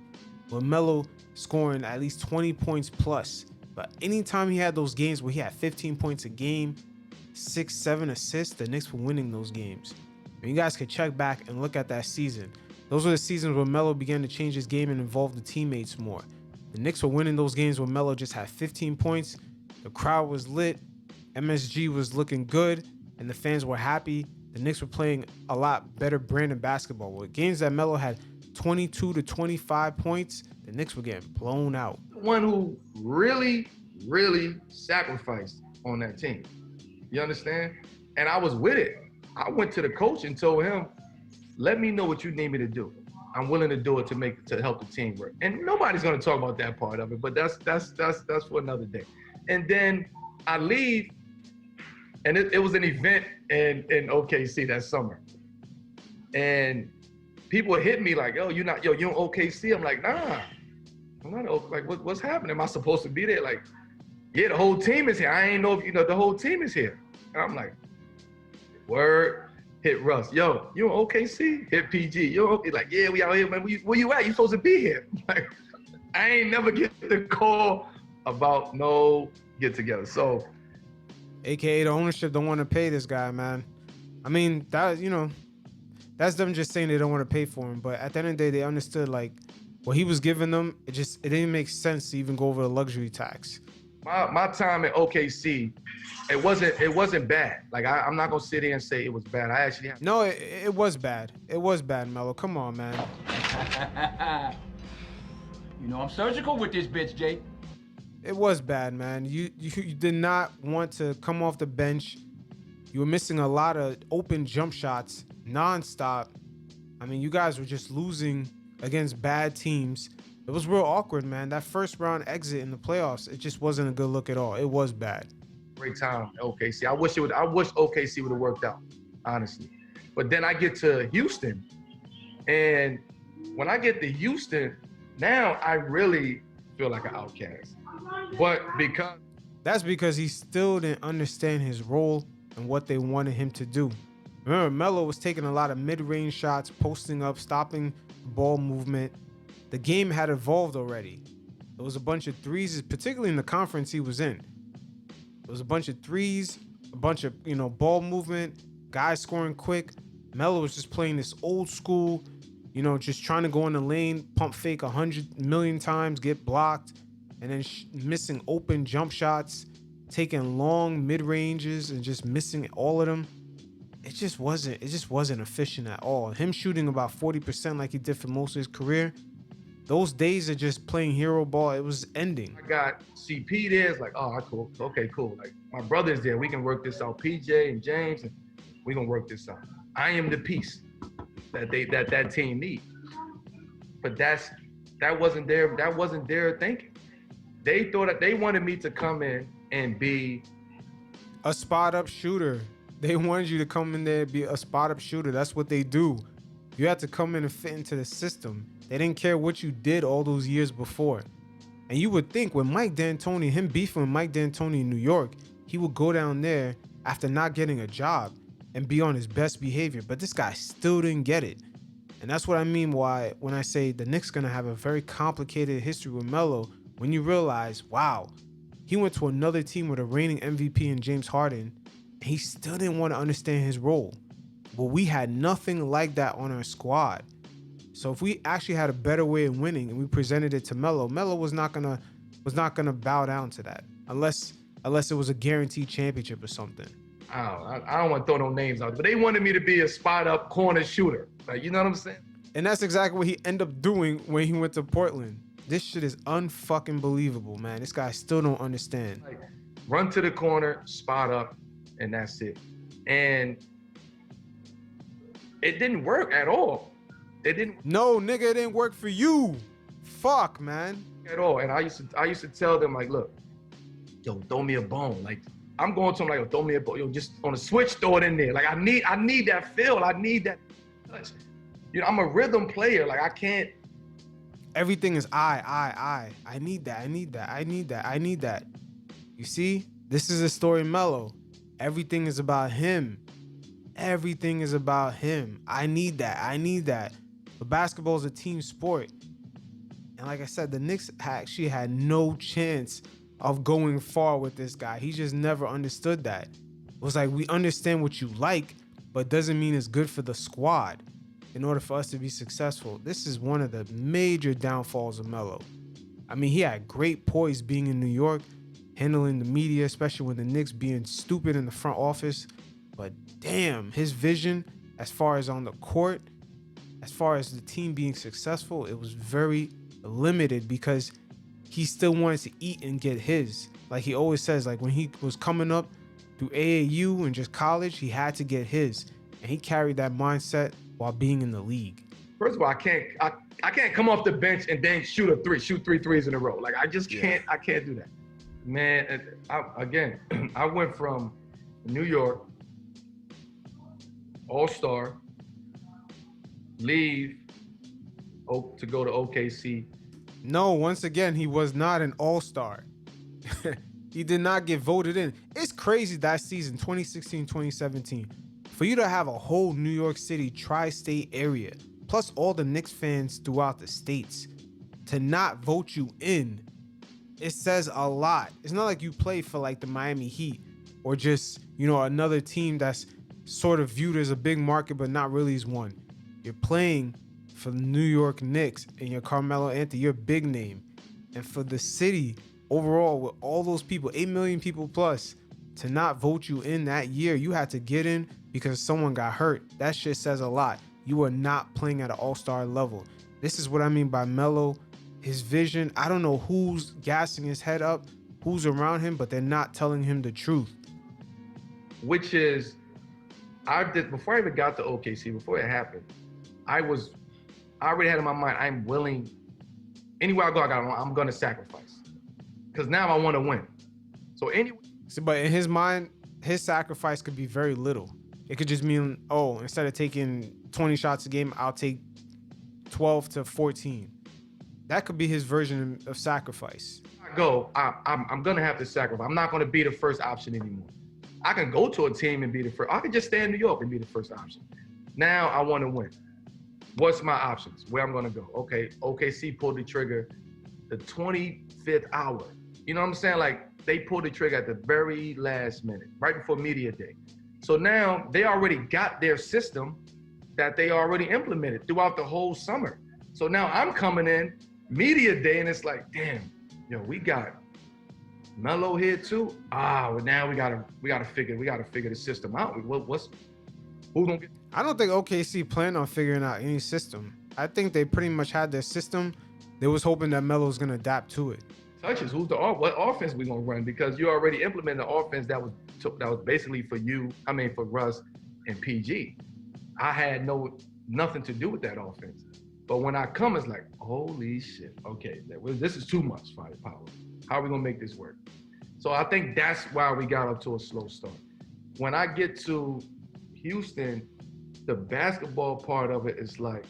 [SPEAKER 2] with Melo scoring at least 20 points plus. But anytime he had those games where he had 15 points a game, 6-7 assists, the Knicks were winning those games. And you guys could check back and look at that season. Those were the seasons where Melo began to change his game and involve the teammates more. The Knicks were winning those games where Melo just had 15 points. The crowd was lit. MSG was looking good, and the fans were happy. The Knicks were playing a lot better brand of basketball. With games that Melo had 22 to 25 points, the Knicks were getting blown out.
[SPEAKER 4] One who really, really sacrificed on that team. You understand? And I was with it. I went to the coach and told him, let me know what you need me to do. I'm willing to do it to help the team work. And nobody's gonna talk about that part of it, but that's for another day. And then I leave, and it was an event in OKC that summer. And people hit me like, you in OKC? I'm like, nah, I'm not. Like, what's happening? Am I supposed to be there? Like, yeah, the whole team is here. I ain't know if the whole team is here. And I'm like, word. Hit Russ, yo, you in OKC? Hit PG, yo, he's like, yeah, we out here, man. Where you at? You supposed to be here. Like, I ain't never get the call about no get together. So,
[SPEAKER 2] AKA the ownership don't want to pay this guy, man. I mean, that's them just saying they don't want to pay for him. But at the end of the day, they understood like what he was giving them. It didn't make sense to even go over the luxury tax.
[SPEAKER 4] My time at OKC, it wasn't bad. Like I'm not gonna sit here and say it was bad. I actually
[SPEAKER 2] No, it was bad. It was bad, Melo. Come on, man.
[SPEAKER 5] I'm surgical with this bitch, Jay.
[SPEAKER 2] It was bad, man. You did not want to come off the bench. You were missing a lot of open jump shots nonstop. I mean, you guys were just losing against bad teams. It was real awkward, man. That first round exit in the playoffs, it just wasn't a good look at all. It was bad.
[SPEAKER 4] Great time at OKC. I wish OKC would have worked out, honestly. But then I get to Houston, and when I get to Houston, now I really feel like an outcast. But
[SPEAKER 2] that's because he still didn't understand his role and what they wanted him to do. Remember, Melo was taking a lot of mid-range shots, posting up, stopping ball movement. The game had evolved already. There was a bunch of threes, particularly in the conference he was in. There was a bunch of threes, a bunch of, ball movement, guys scoring quick. Melo was just playing this old school, just trying to go in the lane, pump fake 100 million times, get blocked, and then missing open jump shots, taking long mid-ranges and just missing all of them. It just wasn't efficient at all. Him shooting about 40% like he did for most of his career, those days of just playing hero ball, it was ending.
[SPEAKER 4] I got CP there. It's like, oh, cool. Okay, cool. Like, my brother's there. We can work this out. PJ and James, and we gonna work this out. I am the piece that team needs. But that wasn't their thinking. They thought that they wanted me to come in and be
[SPEAKER 2] A spot up shooter. They wanted you to come in there and be a spot up shooter. That's what they do. You had to come in and fit into the system. They didn't care what you did all those years before. And you would think with Mike D'Antoni, him beefing with Mike D'Antoni in New York, he would go down there after not getting a job and be on his best behavior. But this guy still didn't get it. And that's what I mean when I say the Knicks gonna have a very complicated history with Melo, when you realize, wow, he went to another team with a reigning MVP in James Harden, and he still didn't want to understand his role. Well, we had nothing like that on our squad. So if we actually had a better way of winning and we presented it to Melo, Melo was not gonna bow down to that unless it was a guaranteed championship or something.
[SPEAKER 4] I don't want to throw no names out, but they wanted me to be a spot up corner shooter. Like, you know what I'm saying?
[SPEAKER 2] And that's exactly what he ended up doing when he went to Portland. This shit is unfucking believable, man. This guy still don't understand.
[SPEAKER 4] Like, run to the corner, spot up, and that's it. And it didn't work at all. It didn't.
[SPEAKER 2] No, nigga, it didn't work for you. Fuck, man.
[SPEAKER 4] At all. And I used to tell them, like, look, yo, throw me a bone. Like, I'm going to them like, yo, throw me a bone. Yo, just on a switch, throw it in there. Like, I need that feel. I need that touch. You know, I'm a rhythm player. Like, I can't.
[SPEAKER 2] Everything is I need that. You see, this is a story Melo. Everything is about him. Everything is about him. I need that. But basketball is a team sport. And like I said, the Knicks actually had no chance of going far with this guy. He just never understood that. It was like, we understand what you like, but doesn't mean it's good for the squad in order for us to be successful. This is one of the major downfalls of Melo. I mean, he had great poise being in New York, handling the media, especially when the Knicks being stupid in the front office. But damn, his vision as far as on the court, as far as the team being successful, it was very limited because he still wanted to eat and get his. Like he always says, like when he was coming up through AAU and just college, he had to get his. And he carried that mindset while being in the league.
[SPEAKER 4] First of all, I can't come off the bench and then shoot three threes in a row. Like I just can't, I can't do that. Man, I went from New York, All-Star, leave to go to OKC.
[SPEAKER 2] No, once again, he was not an all-star. He did not get voted in. It's crazy that season, 2016-2017, for you to have a whole New York City tri-state area, plus all the Knicks fans throughout the states, to not vote you in. It says a lot. It's not like you play for like the Miami Heat or just, you know, another team that's sort of viewed as a big market but not really as one. You're playing for the New York Knicks and you're Carmelo Anthony, you're a big name. And for the city overall, with all those people, 8 million people plus, to not vote you in that year, you had to get in because someone got hurt. That shit says a lot. You are not playing at an all-star level. This is what I mean by Melo. His vision, I don't know who's gassing his head up, who's around him, but they're not telling him the truth.
[SPEAKER 4] Which is, before I even got to OKC, before it happened, I already had in my mind, I'm willing, anywhere I go, I'm gonna sacrifice. Because now I wanna win. So anyway.
[SPEAKER 2] But in his mind, his sacrifice could be very little. It could just mean, oh, instead of taking 20 shots a game, I'll take 12 to 14. That could be his version of sacrifice.
[SPEAKER 4] I'm gonna have to sacrifice. I'm not gonna be the first option anymore. I can go to a team and be the first. I can just stay in New York and be the first option. Now I want to win. What's my options? Where I'm gonna go? Okay, OKC pulled the trigger the 25th hour. You know what I'm saying? Like they pulled the trigger at the very last minute, right before media day. So now they already got their system that they already implemented throughout the whole summer. So now I'm coming in media day and it's like, damn, yo, we got Melo here too. Well, now we gotta figure the system out. Who don't get?
[SPEAKER 2] I don't think OKC planned on figuring out any system. I think they pretty much had their system. They was hoping that Melo was gonna adapt to it.
[SPEAKER 4] Touches. What offense we gonna run? Because you already implemented an offense that was basically for you. I mean for Russ and PG. I had nothing to do with that offense. But when I come, it's like, holy shit. Okay, this is too much firepower. How are we gonna make this work? So I think that's why we got up to a slow start. When I get to Houston, the basketball part of it is like,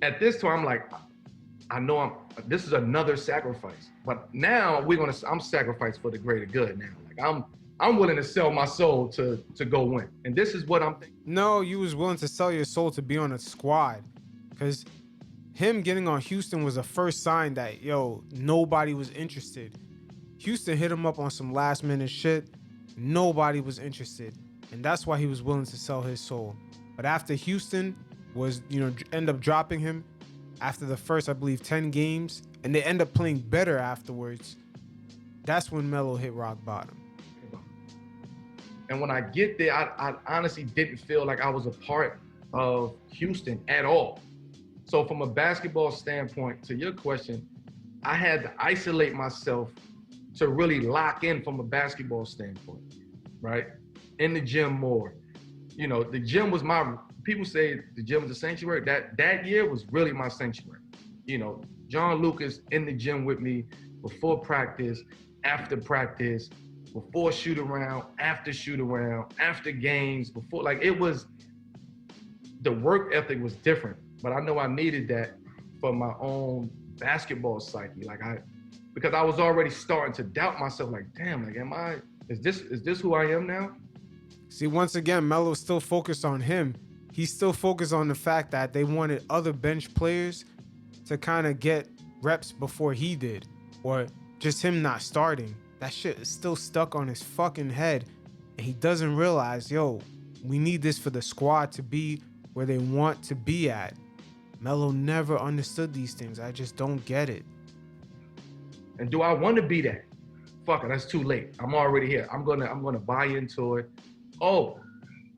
[SPEAKER 4] at this time, I'm like, I know this is another sacrifice. But now I'm sacrificed for the greater good now. Like I'm willing to sell my soul to go win. And this is what I'm thinking.
[SPEAKER 2] No, you was willing to sell your soul to be on a squad. Because him getting on Houston was the first sign that, yo, nobody was interested. Houston hit him up on some last minute shit. Nobody was interested. And that's why he was willing to sell his soul. But after Houston was, end up dropping him after the first, I believe, 10 games, and they end up playing better afterwards, that's when Melo hit rock bottom.
[SPEAKER 4] And when I get there, I honestly didn't feel like I was a part of Houston at all. So from a basketball standpoint, to your question, I had to isolate myself to really lock in from a basketball standpoint, right? In the gym more. The gym was people say the gym was a sanctuary. That year was really my sanctuary. John Lucas in the gym with me before practice, after practice, before shoot around, after games, before, like, it was, the work ethic was different, but I know I needed that for my own basketball psyche. Because I was already starting to doubt myself, like, damn, like, is this who I am now?
[SPEAKER 2] See, once again, Melo's still focused on him. He's still focused on the fact that they wanted other bench players to kind of get reps before he did, or just him not starting. That shit is still stuck on his fucking head, and he doesn't realize, yo, we need this for the squad to be where they want to be at. Melo never understood these things. I just don't get it.
[SPEAKER 4] And do I want to be that? Fuck it, that's too late. I'm already here. I'm gonna buy into it. Oh,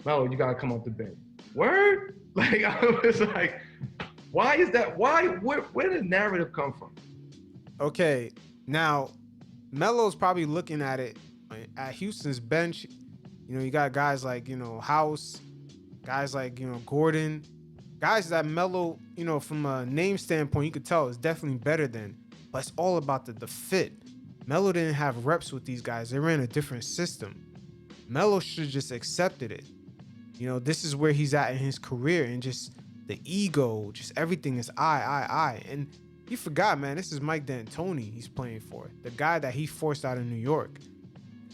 [SPEAKER 4] Melo, you gotta come off the bench. Word? Like, I was like, why is that? Where did the narrative come from?
[SPEAKER 2] Okay, now Melo's probably looking at it at Houston's bench. You got guys like, House, guys like, Gordon, guys that Melo, from a name standpoint, you could tell is definitely better than. But it's all about the fit. Melo didn't have reps with these guys. They ran a different system. Melo should have just accepted it. This is where he's at in his career, and just the ego, just everything is I. And he forgot, man, this is Mike D'Antoni he's playing for, the guy that he forced out of New York.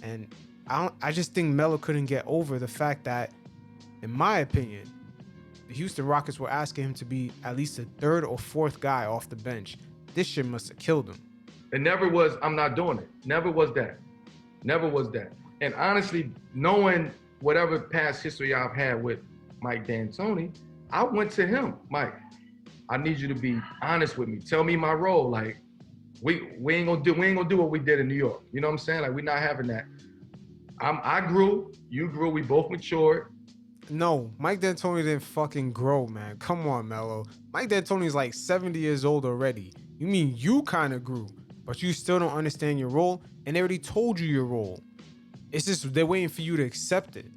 [SPEAKER 2] And I just think Melo couldn't get over the fact that, in my opinion, the Houston Rockets were asking him to be at least a third or fourth guy off the bench. This shit must have killed him.
[SPEAKER 4] It never was, I'm not doing it. Never was that. And honestly, knowing whatever past history I've had with Mike D'Antoni, I went to him, Mike, I need you to be honest with me. Tell me my role. Like, we ain't gonna do what we did in New York. You know what I'm saying? Like, we're not having that. I grew, you grew, we both matured.
[SPEAKER 2] No, Mike D'Antoni didn't fucking grow, man. Come on, Melo. Mike D'Antoni's like 70 years old already. You mean you kind of grew, but you still don't understand your role, and they already told you your role. It's just they're waiting for you to accept it.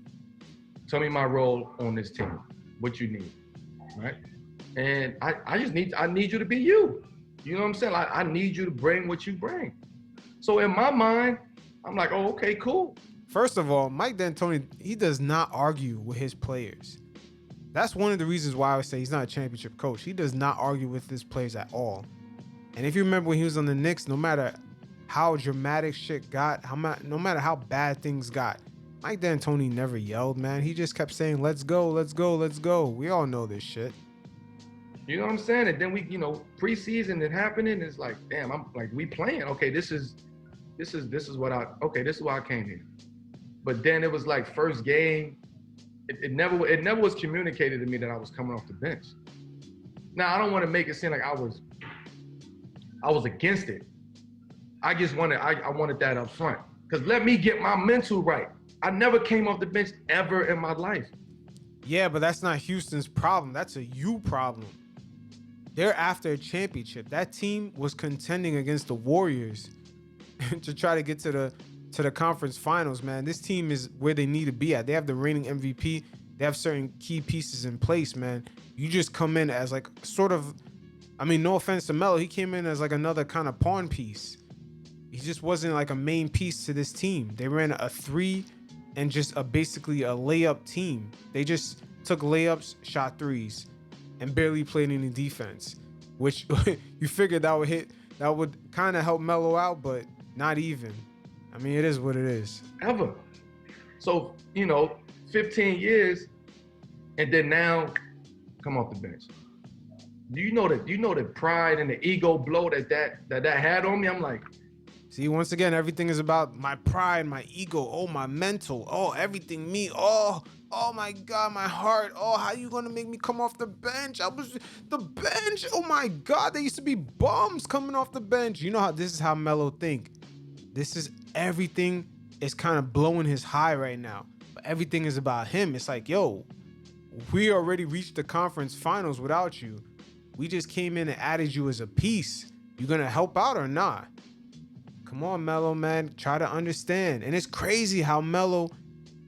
[SPEAKER 4] Tell me my role on this team, what you need, right? And I need you to be you. You know what I'm saying? I need you to bring what you bring. So in my mind, I'm like, oh, okay, cool.
[SPEAKER 2] First of all, Mike D'Antoni, he does not argue with his players. That's one of the reasons why I would say he's not a championship coach. He does not argue with his players at all. And if you remember when he was on the Knicks, no matter how dramatic shit got, no matter how bad things got, Mike D'Antoni never yelled, man. He just kept saying, let's go, let's go, let's go. We all know this shit.
[SPEAKER 4] You know what I'm saying? And then we, preseason it happening, it's like, damn, I'm like, we playing. Okay, this is why I came here. But then it was like first game, it never was communicated to me that I was coming off the bench. Now I don't want to make it seem like I was against it. I wanted that up front. Because let me get my mental right. I never came off the bench ever in my life.
[SPEAKER 2] Yeah, but that's not Houston's problem. That's a you problem. They're after a championship. That team was contending against the Warriors to try to get to the conference finals, man. This team is where they need to be at. They have the reigning MVP. They have certain key pieces in place, man. You just come in as like sort of, no offense to Melo, he came in as like another kind of pawn piece. He just wasn't like a main piece to this team. They ran a 3 and just basically a layup team. They just took layups, shot threes, and barely played any defense, which you figured that would kind of help Melo out, but not even. I mean, it is what it is.
[SPEAKER 4] Ever. So, 15 years, and then now come off the bench. Do you know the pride and the ego blow that had on me? I'm like,
[SPEAKER 2] see, once again, everything is about my pride, my ego, oh, my mental, oh, everything me, oh my God, my heart, oh, how you gonna make me come off the bench? I was the bench, oh my God, there used to be bums coming off the bench. You know how this is how Melo think. This is everything is kind of blowing his high right now, but everything is about him. It's like, yo, we already reached the conference finals without you. We just came in and added you as a piece. You gonna help out or not? Come on, Melo, man. Try to understand. And it's crazy how Melo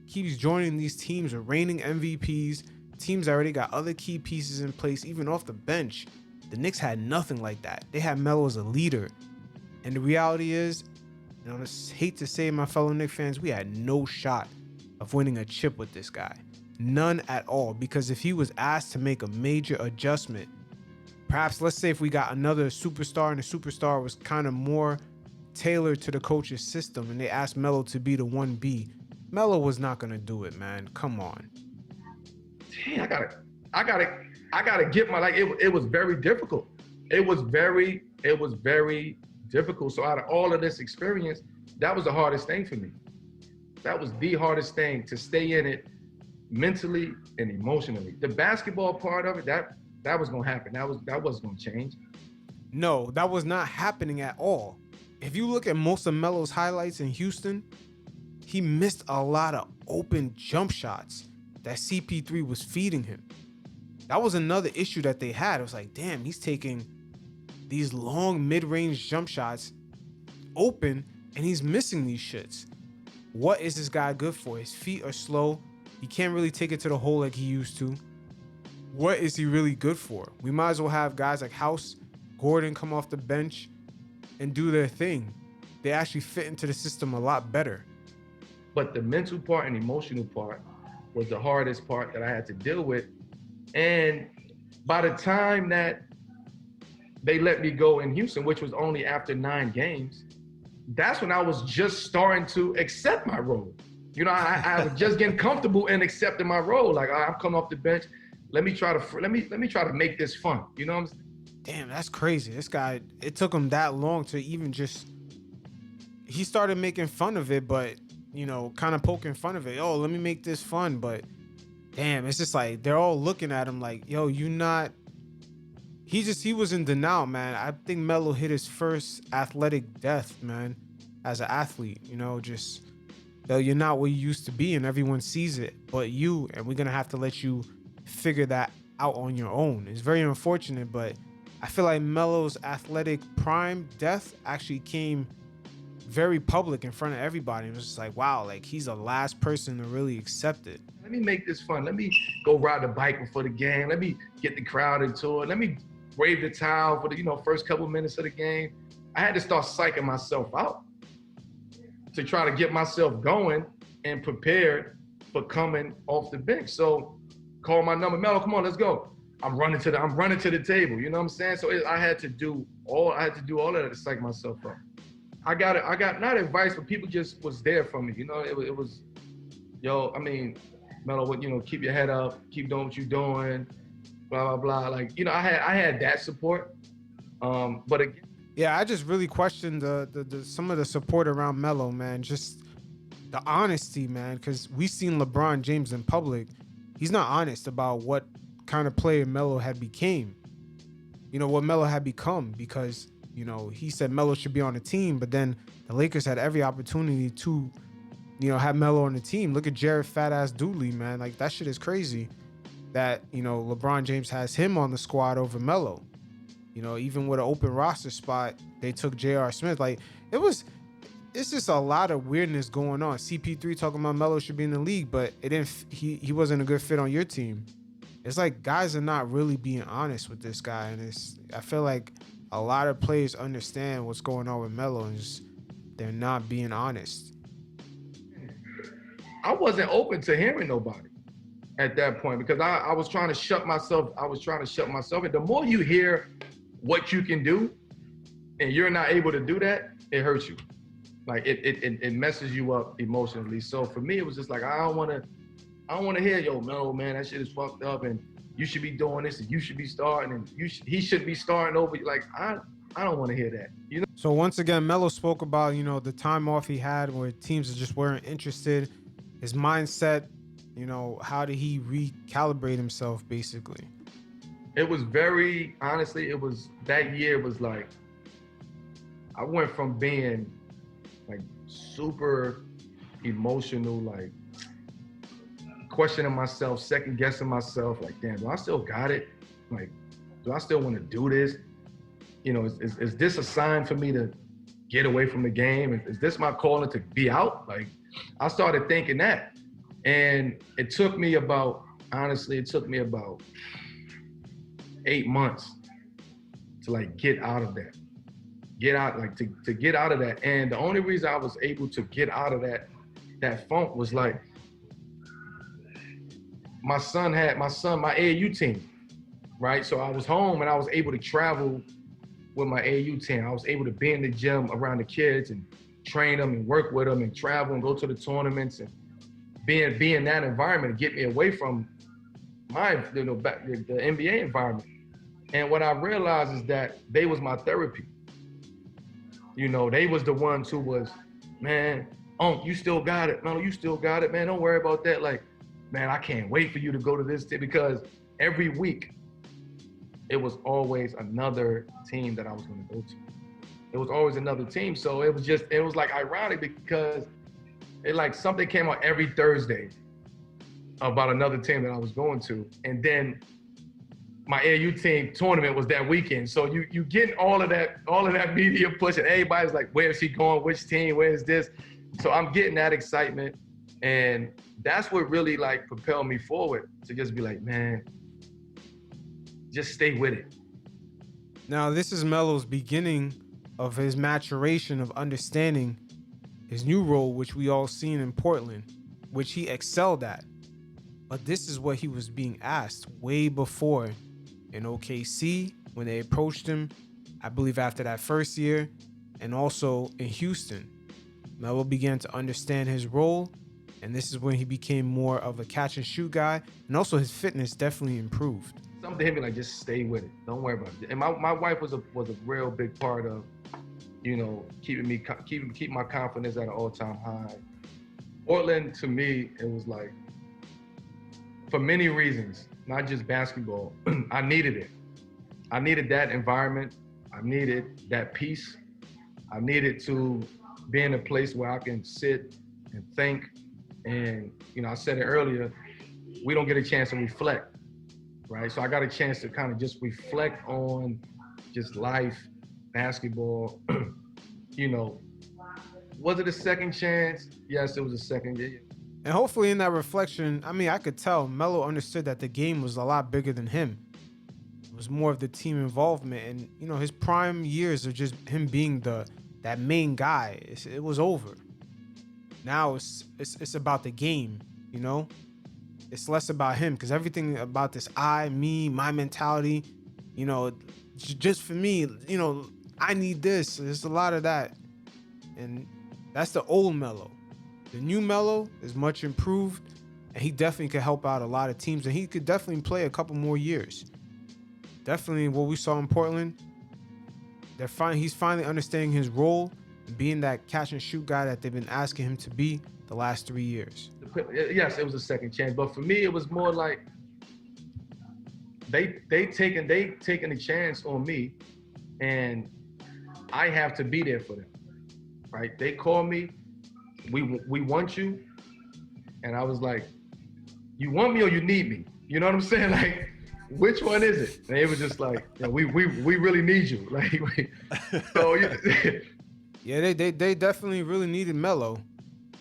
[SPEAKER 2] keeps joining these teams with reigning MVPs, teams that already got other key pieces in place, even off the bench. The Knicks had nothing like that. They had Melo as a leader. And the reality is, and I just hate to say it, my fellow Knicks fans, we had no shot of winning a chip with this guy. None at all. Because if he was asked to make a major adjustment, perhaps let's say if we got another superstar and the superstar was kind of more tailored to the coach's system and they asked Melo to be the 1B, Melo was not going to do it, man. Come on.
[SPEAKER 4] dang, I gotta get my, like, it was very difficult. It was very difficult. So out of all of this experience, that was the hardest thing for me. That was the hardest thing, to stay in it mentally and emotionally. The basketball part of it, that was gonna happen. That wasn't gonna change.
[SPEAKER 2] No, that was not happening at all. If you look at most of Melo's highlights in Houston, he missed a lot of open jump shots that CP3 was feeding him. That was another issue that they had. It was like, damn, he's taking these long mid-range jump shots open and he's missing these shits. What is this guy good for? His feet are slow. He can't really take it to the hole like he used to. What is he really good for? We might as well have guys like House, Gordon come off the bench and do their thing. They actually fit into the system a lot better.
[SPEAKER 4] But the mental part and emotional part was the hardest part that I had to deal with. And by the time that they let me go in Houston, which was only after 9 games, that's when I was just starting to accept my role. You know, I was just getting comfortable and accepting my role. Like, I'm coming off the bench. Let me try to make this fun. You know what I'm saying?
[SPEAKER 2] Damn, that's crazy. This guy, it took him that long to even he started making fun of it, but, you know, kind of poking fun of it. Oh, let me make this fun. But damn, it's just like, they're all looking at him like, yo, he was in denial, man. I think Melo hit his first athletic death, man, as an athlete, you know, just, yo, you're not what you used to be and everyone sees it but you, and we're going to have to let you figure that out on your own. It's very unfortunate, but I feel like Melo's athletic prime death actually came very public in front of everybody. It was just like, wow, like he's the last person to really accept it.
[SPEAKER 4] Let me make this fun. Let me go ride the bike before the game. Let me get the crowd into it. Let me wave the towel for the first couple minutes of the game. I had to start psyching myself out to try to get myself going and prepared for coming off the bench. So call my number, Melo, come on, let's go. I'm running to the table. You know what I'm saying? So I had to do all of that to psych myself up. I got not advice, but people just was there for me. You know, it was, yo, I mean, Melo, keep your head up, keep doing what you're doing, blah, blah, blah. Like, I had that support. But again,
[SPEAKER 2] yeah, I just really questioned the some of the support around Melo, man. Just the honesty, man, because we seen LeBron James in public. He's not honest about what kind of player Melo had became. What Melo had become, because, he said Melo should be on the team, but then the Lakers had every opportunity to, have Melo on the team. Look at Jared Fat Ass Dooley, man. Like, that shit is crazy that, LeBron James has him on the squad over Melo. Even with an open roster spot, they took J.R. Smith. Like, it's just a lot of weirdness going on. CP3 talking about Melo should be in the league, but he wasn't a good fit on your team. It's like guys are not really being honest with this guy, and I feel like a lot of players understand what's going on with Melo and just they're not being honest.
[SPEAKER 4] I wasn't open to hearing nobody at that point because I was trying to shut myself. And the more you hear what you can do and you're not able to do that, it hurts you. Like it messes you up emotionally. So for me, it was just like, I don't want to hear, yo, Melo, man, that shit is fucked up and you should be doing this and you should be starting and he should be starting over. Like, I don't want to hear that. You know?
[SPEAKER 2] So once again, Melo spoke about, the time off he had where teams just weren't interested, his mindset, how did he recalibrate himself basically?
[SPEAKER 4] It was honestly, that year was like, I went from being like super emotional, like questioning myself, second guessing myself, like, damn, do I still got it? Like, do I still want to do this? Is this a sign for me to get away from the game? Is this my calling to be out? Like, I started thinking that. And it took me about 8 months to like get out of that. To get out of that. And the only reason I was able to get out of that funk was like, my AAU team, right? So I was home and I was able to travel with my AAU team. I was able to be in the gym around the kids and train them and work with them and travel and go to the tournaments and be in that environment and get me away from the NBA environment. And what I realized is that they was my therapy. They was the ones who was, man, you still got it. No, you still got it, man. Don't worry about that. Like, man, I can't wait for you to go to this team, because every week it was always another team that I was going to go to. It was always another team. So it was like ironic because it like something came out every Thursday about another team that I was going to. And then my AAU team tournament was that weekend. So you getting all of that media push, and everybody's like, where is she going? Which team? Where is this? So I'm getting that excitement. And that's what really like propelled me forward, to just be like, man, just stay with it.
[SPEAKER 2] Now, this is Melo's beginning of his maturation of understanding his new role, which we all seen in Portland, which he excelled at. But this is what he was being asked way before in OKC when they approached him, I believe after that first year, and also in Houston. Melo began to understand his role, and this is when he became more of a catch and shoot guy, and also his fitness definitely improved.
[SPEAKER 4] Something to him, like, just stay with it. Don't worry about it. And my wife was a real big part of, keeping my confidence at an all-time high. Portland, to me, it was like, for many reasons, not just basketball, I needed it. I needed that environment. I needed that peace. I needed to be in a place where I can sit and think. And, I said it earlier, we don't get a chance to reflect, right? So I got a chance to kind of just reflect on just life, basketball. Was it a second chance? Yes, it was a second. Yeah.
[SPEAKER 2] And hopefully in that reflection, I could tell Melo understood that the game was a lot bigger than him. It was more of the team involvement, and his prime years of just him being that main guy. It was over. Now it's about the game. It's less about him, because everything about this me, my mentality. Just for me. I need this. There's a lot of that, and that's the old Melo. The new Melo is much improved, and he definitely could help out a lot of teams, and he could definitely play a couple more years. Definitely what we saw in Portland, he's finally understanding his role and being that catch and shoot guy that they've been asking him to be the last 3 years.
[SPEAKER 4] Yes, it was a second chance, but for me, it was more like they taking a chance on me, and I have to be there for them, right? They call me, we want you, and I was like, you want me or you need me? You know what I'm saying? Like, which one is it? And they were just like, we really need you. Like, so
[SPEAKER 2] yeah, they definitely really needed Melo,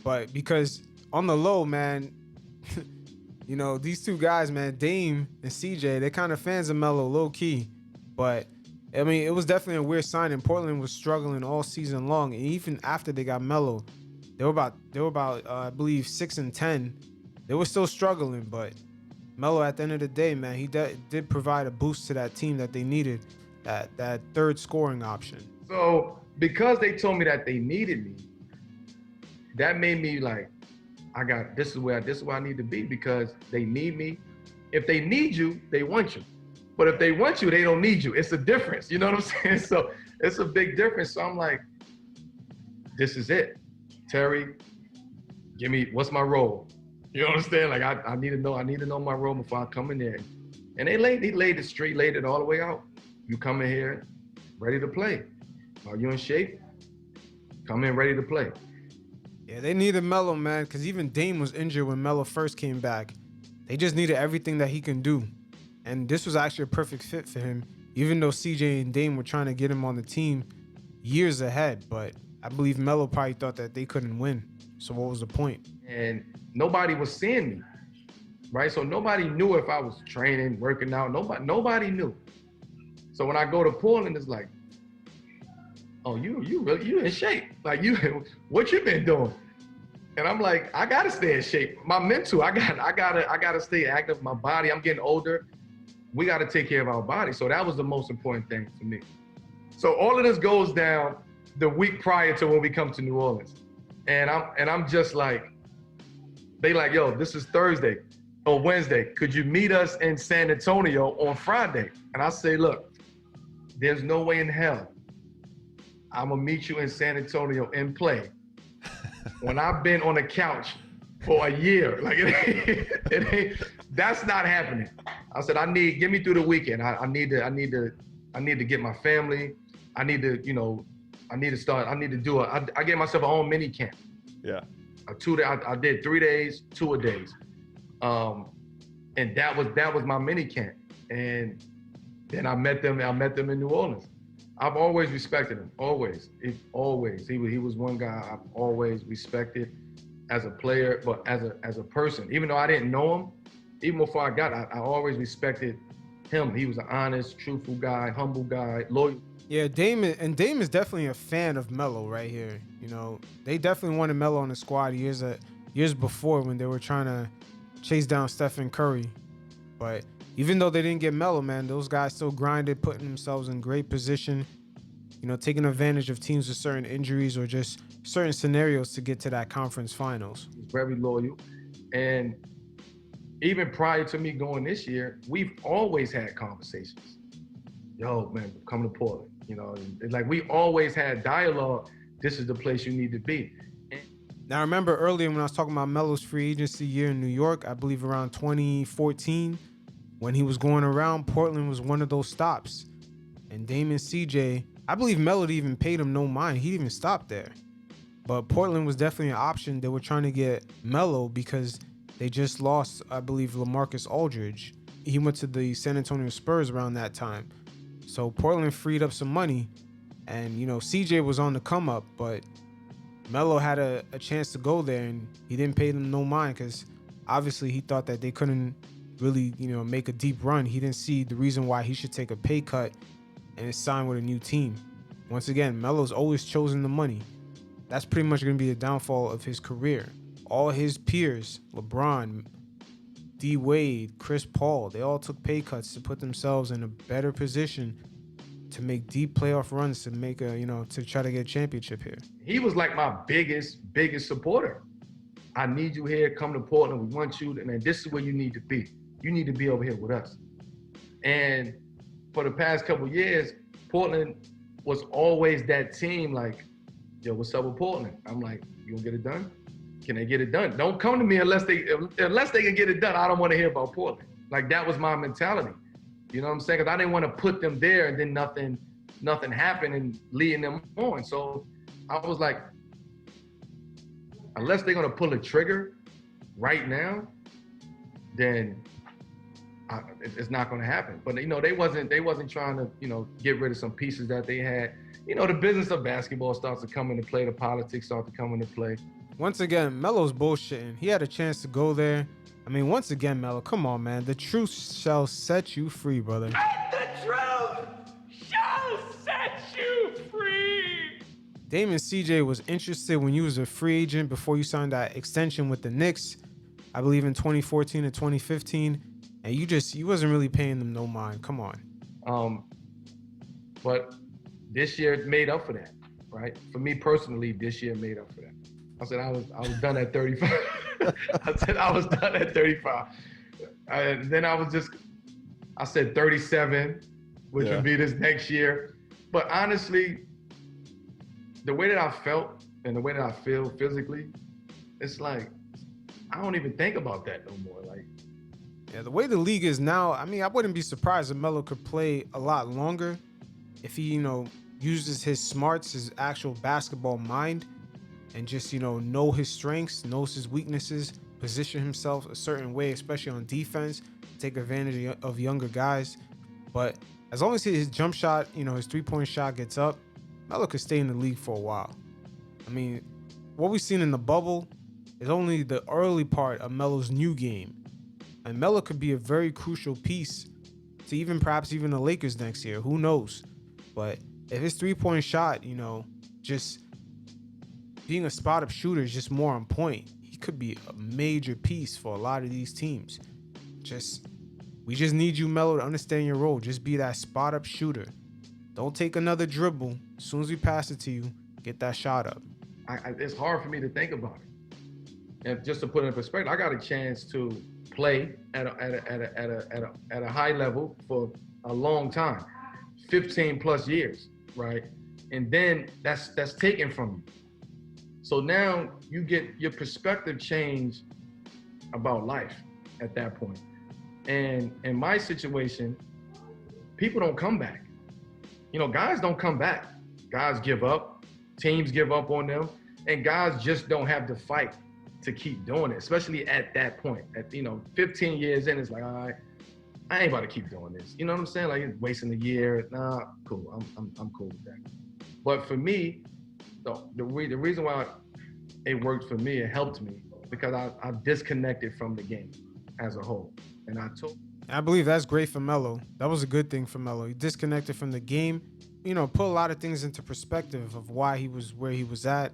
[SPEAKER 2] but because on the low, man, these two guys, man, Dame and CJ, they're kind of fans of Melo, low key, but I mean, it was definitely a weird sign, and Portland was struggling all season long, and even after they got Melo, they were about I believe 6-10. They were still struggling, but Melo, at the end of the day, man, he did provide a boost to that team that they needed, that third scoring option.
[SPEAKER 4] So because they told me that they needed me, that made me like, this is where I need to be, because they need me. If they need you, they want you. But if they want you, they don't need you. It's a difference. You know what I'm saying? So it's a big difference. So I'm like, this is it. Terry, give me, what's my role? You understand? Like I need to know my role before I come in there. And he laid it all the way out. You come in here ready to play. Are you in shape? Come in ready to play.
[SPEAKER 2] Yeah, they needed Melo, man, because even Dame was injured when Melo first came back. They just needed everything that he can do. And this was actually a perfect fit for him, even though CJ and Dame were trying to get him on the team years ahead. But I believe Melo probably thought that they couldn't win. So what was the point?
[SPEAKER 4] And nobody was seeing me, right? So nobody knew if I was training, working out. Nobody knew. So when I go to Portland, it's like, oh, you in shape. Like what you been doing? And I'm like, I gotta stay in shape. My mental, I gotta stay active. My body, I'm getting older. We gotta take care of our body. So that was the most important thing to me. So all of this goes down the week prior to when we come to New Orleans. And I'm just like, they like, yo, this is Thursday or Wednesday. Could you meet us in San Antonio on Friday? And I say, look, there's no way in hell I'm gonna meet you in San Antonio and play when I've been on the couch for a year. Like it ain't, that's not happening. I said, get me through the weekend. I need to get my family. I need to do I gave myself a own mini camp.
[SPEAKER 6] Yeah.
[SPEAKER 4] I did 3 days, 2-a-days. And that was my mini camp. And then I met them in New Orleans. I've always respected him, always. He was one guy I've always respected as a player, but as a person. Even though I didn't know him, even before I always respected him. He was an honest, truthful guy, humble guy, loyal.
[SPEAKER 2] Yeah, Dame is definitely a fan of Melo right here. You know, they definitely wanted Melo on the squad years before when they were trying to chase down Stephen Curry. But even though they didn't get Melo, man, those guys still grinded, putting themselves in great position, you know, taking advantage of teams with certain injuries or just certain scenarios to get to that conference finals.
[SPEAKER 4] He's very loyal. And even prior to me going this year, we've always had conversations. Yo, man, come to Portland. You know, it's like we always had dialogue. This is the place you need to be.
[SPEAKER 2] Now, I remember earlier when I was talking about Melo's free agency year in New York, I believe around 2014, when he was going around, Portland was one of those stops. And Dame and CJ, I believe Melo even paid him no mind. He didn't even stop there. But Portland was definitely an option. They were trying to get Melo because they just lost, I believe, LaMarcus Aldridge. He went to the San Antonio Spurs around that time. So Portland freed up some money. And, you know, CJ was on the come up, but Melo had a chance to go there, and he didn't pay them no mind because obviously he thought that they couldn't really, you know, make a deep run. He didn't see the reason why he should take a pay cut and sign with a new team. Once again, Melo's always chosen the money. That's pretty much going to be the downfall of his career. All his peers, LeBron, D. Wade, Chris Paul, they all took pay cuts to put themselves in a better position to make deep playoff runs, to make to try to get a championship here.
[SPEAKER 4] He was like my biggest supporter. I need you here. Come to Portland. We want you. Man, this is where you need to be. You need to be over here with us. And for the past couple years, Portland was always that team like, yo, what's up with Portland? I'm like, you gonna get it done? Can they get it done? Don't come to me unless they can get it done. I don't want to hear about Portland. Like, that was my mentality. You know what I'm saying? Because I didn't want to put them there and then nothing happened and leading them on. So I was like, unless they're gonna pull a trigger right now, then it's not gonna happen. But you know, they wasn't trying to, you know, get rid of some pieces that they had. You know, the business of basketball starts to come into play. The politics start to come into play.
[SPEAKER 2] Once again, Melo's bullshitting. He had a chance to go there. I mean, once again, Melo, come on, man. The truth shall set you free, brother.
[SPEAKER 3] And the truth shall
[SPEAKER 2] Damon CJ was interested when you was a free agent before you signed that extension with the Knicks, I believe in 2014 and 2015, and you wasn't really paying them no mind. Come on.
[SPEAKER 4] But this year made up for that, right? For me personally, this year made up for that. I said I was done at 35. I said I was done at 35. And then I said 37, which would be this next year. But honestly, the way that I felt and the way that I feel physically, it's like, I don't even think about that no more. Like,
[SPEAKER 2] yeah, the way the league is now, I mean, I wouldn't be surprised if Melo could play a lot longer if he, uses his smarts, his actual basketball mind, and just, know his strengths, knows his weaknesses, position himself a certain way, especially on defense, take advantage of younger guys. But as long as his jump shot, his 3-point shot gets up, Melo could stay in the league for a while. I mean, what we've seen in the bubble is only the early part of Melo's new game. And Melo could be a very crucial piece to perhaps even the Lakers next year. Who knows? But if his 3-point shot, just being a spot-up shooter is just more on point, he could be a major piece for a lot of these teams. We just need you, Melo, to understand your role. Just be that spot-up shooter. Don't take another dribble. As soon as we pass it to you, get that shot up.
[SPEAKER 4] It's hard for me to think about it. And just to put it in perspective, I got a chance to play at a high level for a long time, 15 plus years, right? And then that's taken from you. So now you get your perspective change about life at that point. And in my situation, people don't come back. Guys don't come back. Guys give up. Teams give up on them. And guys just don't have the fight to keep doing it, especially at that point. At 15 years in, it's like, all right, I ain't about to keep doing this. You know what I'm saying? Like, it's wasting a year. Nah, cool. I'm cool with that. But for me, the reason why it worked for me, it helped me, because I disconnected from the game as a whole. And
[SPEAKER 2] I believe that's great for Melo. That was a good thing for Melo. He disconnected from the game, put a lot of things into perspective of why he was where he was at.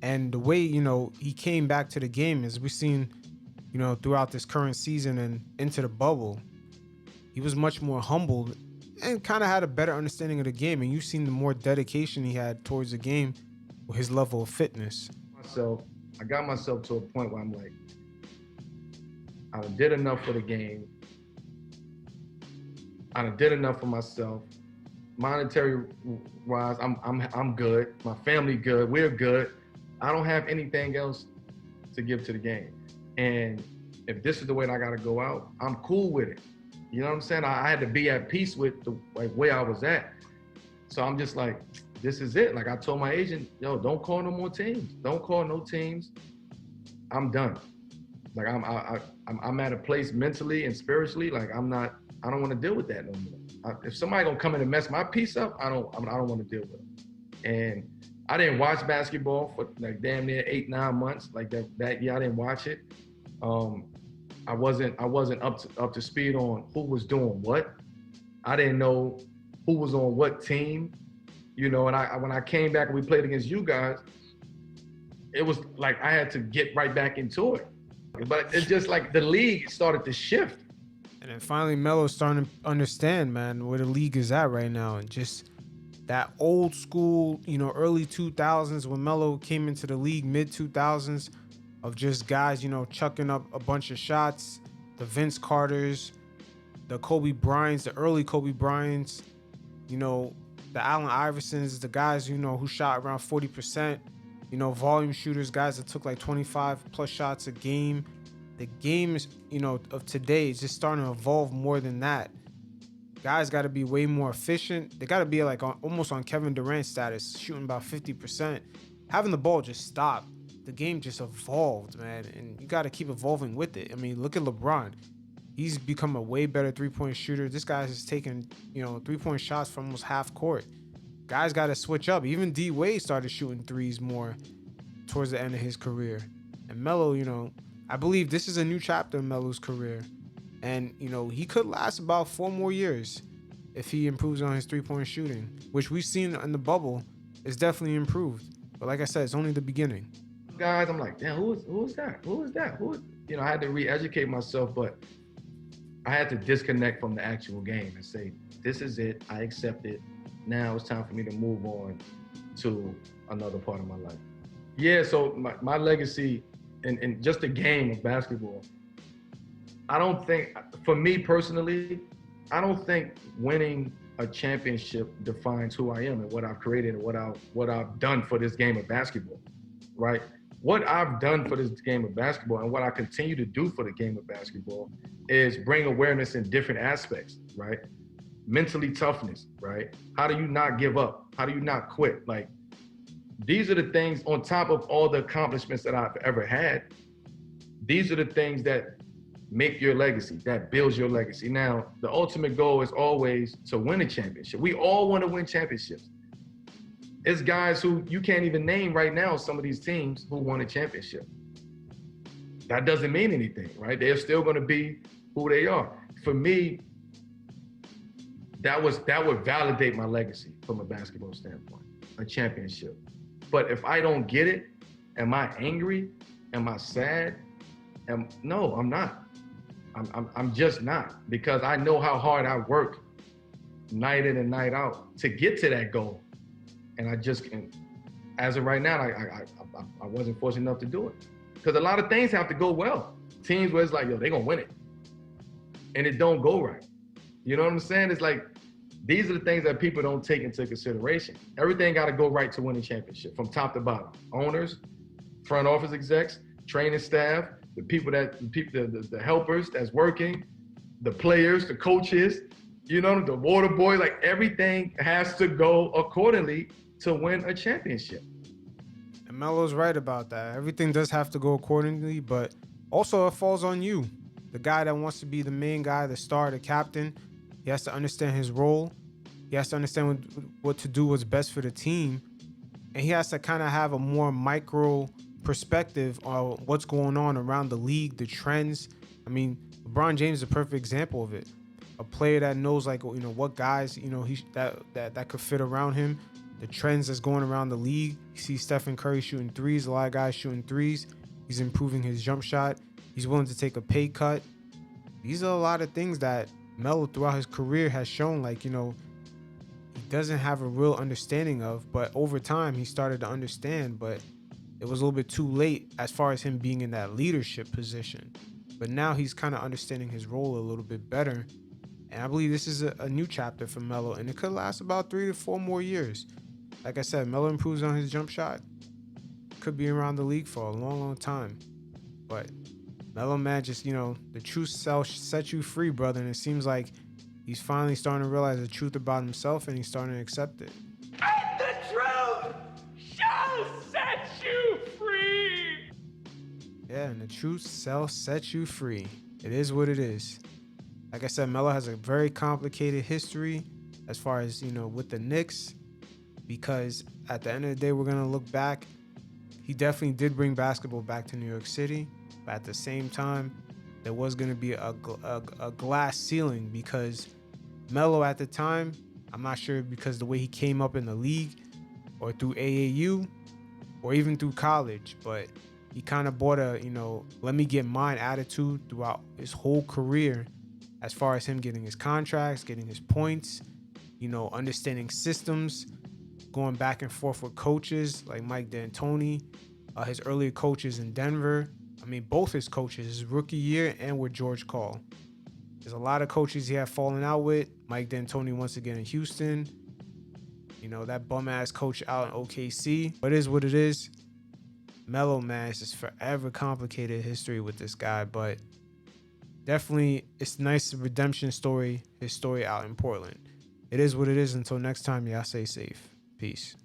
[SPEAKER 2] And the way, he came back to the game, as we've seen, throughout this current season and into the bubble, he was much more humbled and kind of had a better understanding of the game. And you've seen the more dedication he had towards the game with his level of fitness.
[SPEAKER 4] So I got myself to a point where I'm like, I did enough for the game. I did enough for myself. Monetary wise, I'm good. My family good. We're good. I don't have anything else to give to the game. And if this is the way that I gotta go out, I'm cool with it. You know what I'm saying? I had to be at peace with the way I was at. So I'm just like, this is it. Like, I told my agent, yo, don't call no more teams. Don't call no teams. I'm done. Like, I'm at a place mentally and spiritually. Like, I don't want to deal with that no more. If somebody gonna come in and mess my piece up, I don't want to deal with it. And I didn't watch basketball for like damn near 8-9 months. Like that year, I didn't watch it. I wasn't up to speed on who was doing what. I didn't know who was on what team, And when I came back and we played against you guys, it was like I had to get right back into it. But it's just like the league started to shift.
[SPEAKER 2] And then finally, Melo's starting to understand, man, where the league is at right now, and just that old school, early 2000s when Melo came into the league, mid 2000s, of just guys, chucking up a bunch of shots, the Vince Carters, the Kobe Bryants, the early Kobe Bryants, the Allen Iversons, the guys, who shot around 40%, volume shooters, guys that took like 25 plus shots a game. The game is, of today is just starting to evolve more than that. Guys got to be way more efficient. They got to be like almost on Kevin Durant status, shooting about 50%. Having the ball just stop. The game just evolved, man, and you got to keep evolving with it. I mean, look at LeBron. He's become a way better 3-point shooter. This guy has taken, 3-point shots from almost half court. Guys got to switch up. Even D Wade started shooting threes more towards the end of his career. And Melo, I believe this is a new chapter in Melo's career. And, he could last about 4 more years if he improves on his 3-point shooting, which we've seen in the bubble. it's definitely improved. But like I said, it's only the beginning.
[SPEAKER 4] Guys, I'm like, damn, who is that? Who is that? I had to re-educate myself, but I had to disconnect from the actual game and say, this is it. I accept it. Now it's time for me to move on to another part of my life. Yeah, so my legacy in just the game of basketball, I don't think, for me personally, I don't think winning a championship defines who I am and what I've created and what I've done for this game of basketball, right? What I've done for this game of basketball and what I continue to do for the game of basketball is bring awareness in different aspects, right? Mentally toughness, right? How do you not give up? How do you not quit? Like, these are the things on top of all the accomplishments that I've ever had. These are the things that make your legacy, that builds your legacy. Now, the ultimate goal is always to win a championship. We all want to win championships. It's guys who you can't even name right now, some of these teams who won a championship. That doesn't mean anything, right? They're still going to be who they are. For me, that would validate my legacy from a basketball standpoint, a championship. But if I don't get it, am I angry? Am I sad? No, I'm not. I'm just not, because I know how hard I work night in and night out to get to that goal. And I just can't. As of right now, I wasn't fortunate enough to do it. Because a lot of things have to go well. Teams where it's like, yo, they're going to win it. And it don't go right. You know what I'm saying? It's like, these are the things that people don't take into consideration. Everything got to go right to win a championship from top to bottom. Owners, front office execs, training staff, the helpers that's working, the players, the coaches, the water boy, like everything has to go accordingly to win a championship.
[SPEAKER 2] And Melo's right about that. Everything does have to go accordingly, but also it falls on you. The guy that wants to be the main guy, the star, the captain, he has to understand his role. He has to understand what to do, what's best for the team. And he has to kind of have a more micro perspective on what's going on around the league, the trends. I mean, LeBron James is a perfect example of it. A player that knows, like, what guys, that could fit around him, the trends that's going around the league. You see Stephen Curry shooting threes, a lot of guys shooting threes. He's improving his jump shot. He's willing to take a pay cut. These are a lot of things that Melo throughout his career has shown, like, he doesn't have a real understanding of, but over time he started to understand, but it was a little bit too late as far as him being in that leadership position. But now he's kind of understanding his role a little bit better. And I believe this is a new chapter for Melo, and it could last about 3 to 4 more years. Like I said, Melo improves on his jump shot. Could be around the league for a long, long time. But Melo, man, just, the truth shall set you free, brother. And it seems like he's finally starting to realize the truth about himself, and he's starting to accept it.
[SPEAKER 3] And the truth shall set you free.
[SPEAKER 2] Yeah, and the truth shall set you free. It is what it is. Like I said, Melo has a very complicated history as far as, with the Knicks, because at the end of the day, we're going to look back. He definitely did bring basketball back to New York City, but at the same time, there was going to be a glass ceiling, because Melo at the time, I'm not sure because the way he came up in the league or through AAU or even through college, but he kind of brought a, let me get mine attitude throughout his whole career, as far as him getting his contracts, getting his points, understanding systems, going back and forth with coaches like Mike D'Antoni, his earlier coaches in Denver. I mean, both his coaches, his rookie year and with George Karl. There's a lot of coaches he had fallen out with. Mike D'Antoni once again in Houston. That bum-ass coach out in OKC. But it is what it is. Melo, man, it's just forever complicated history with this guy. But definitely, it's nice redemption story, his story out in Portland. It is what it is. Until next time, y'all stay safe. Peace.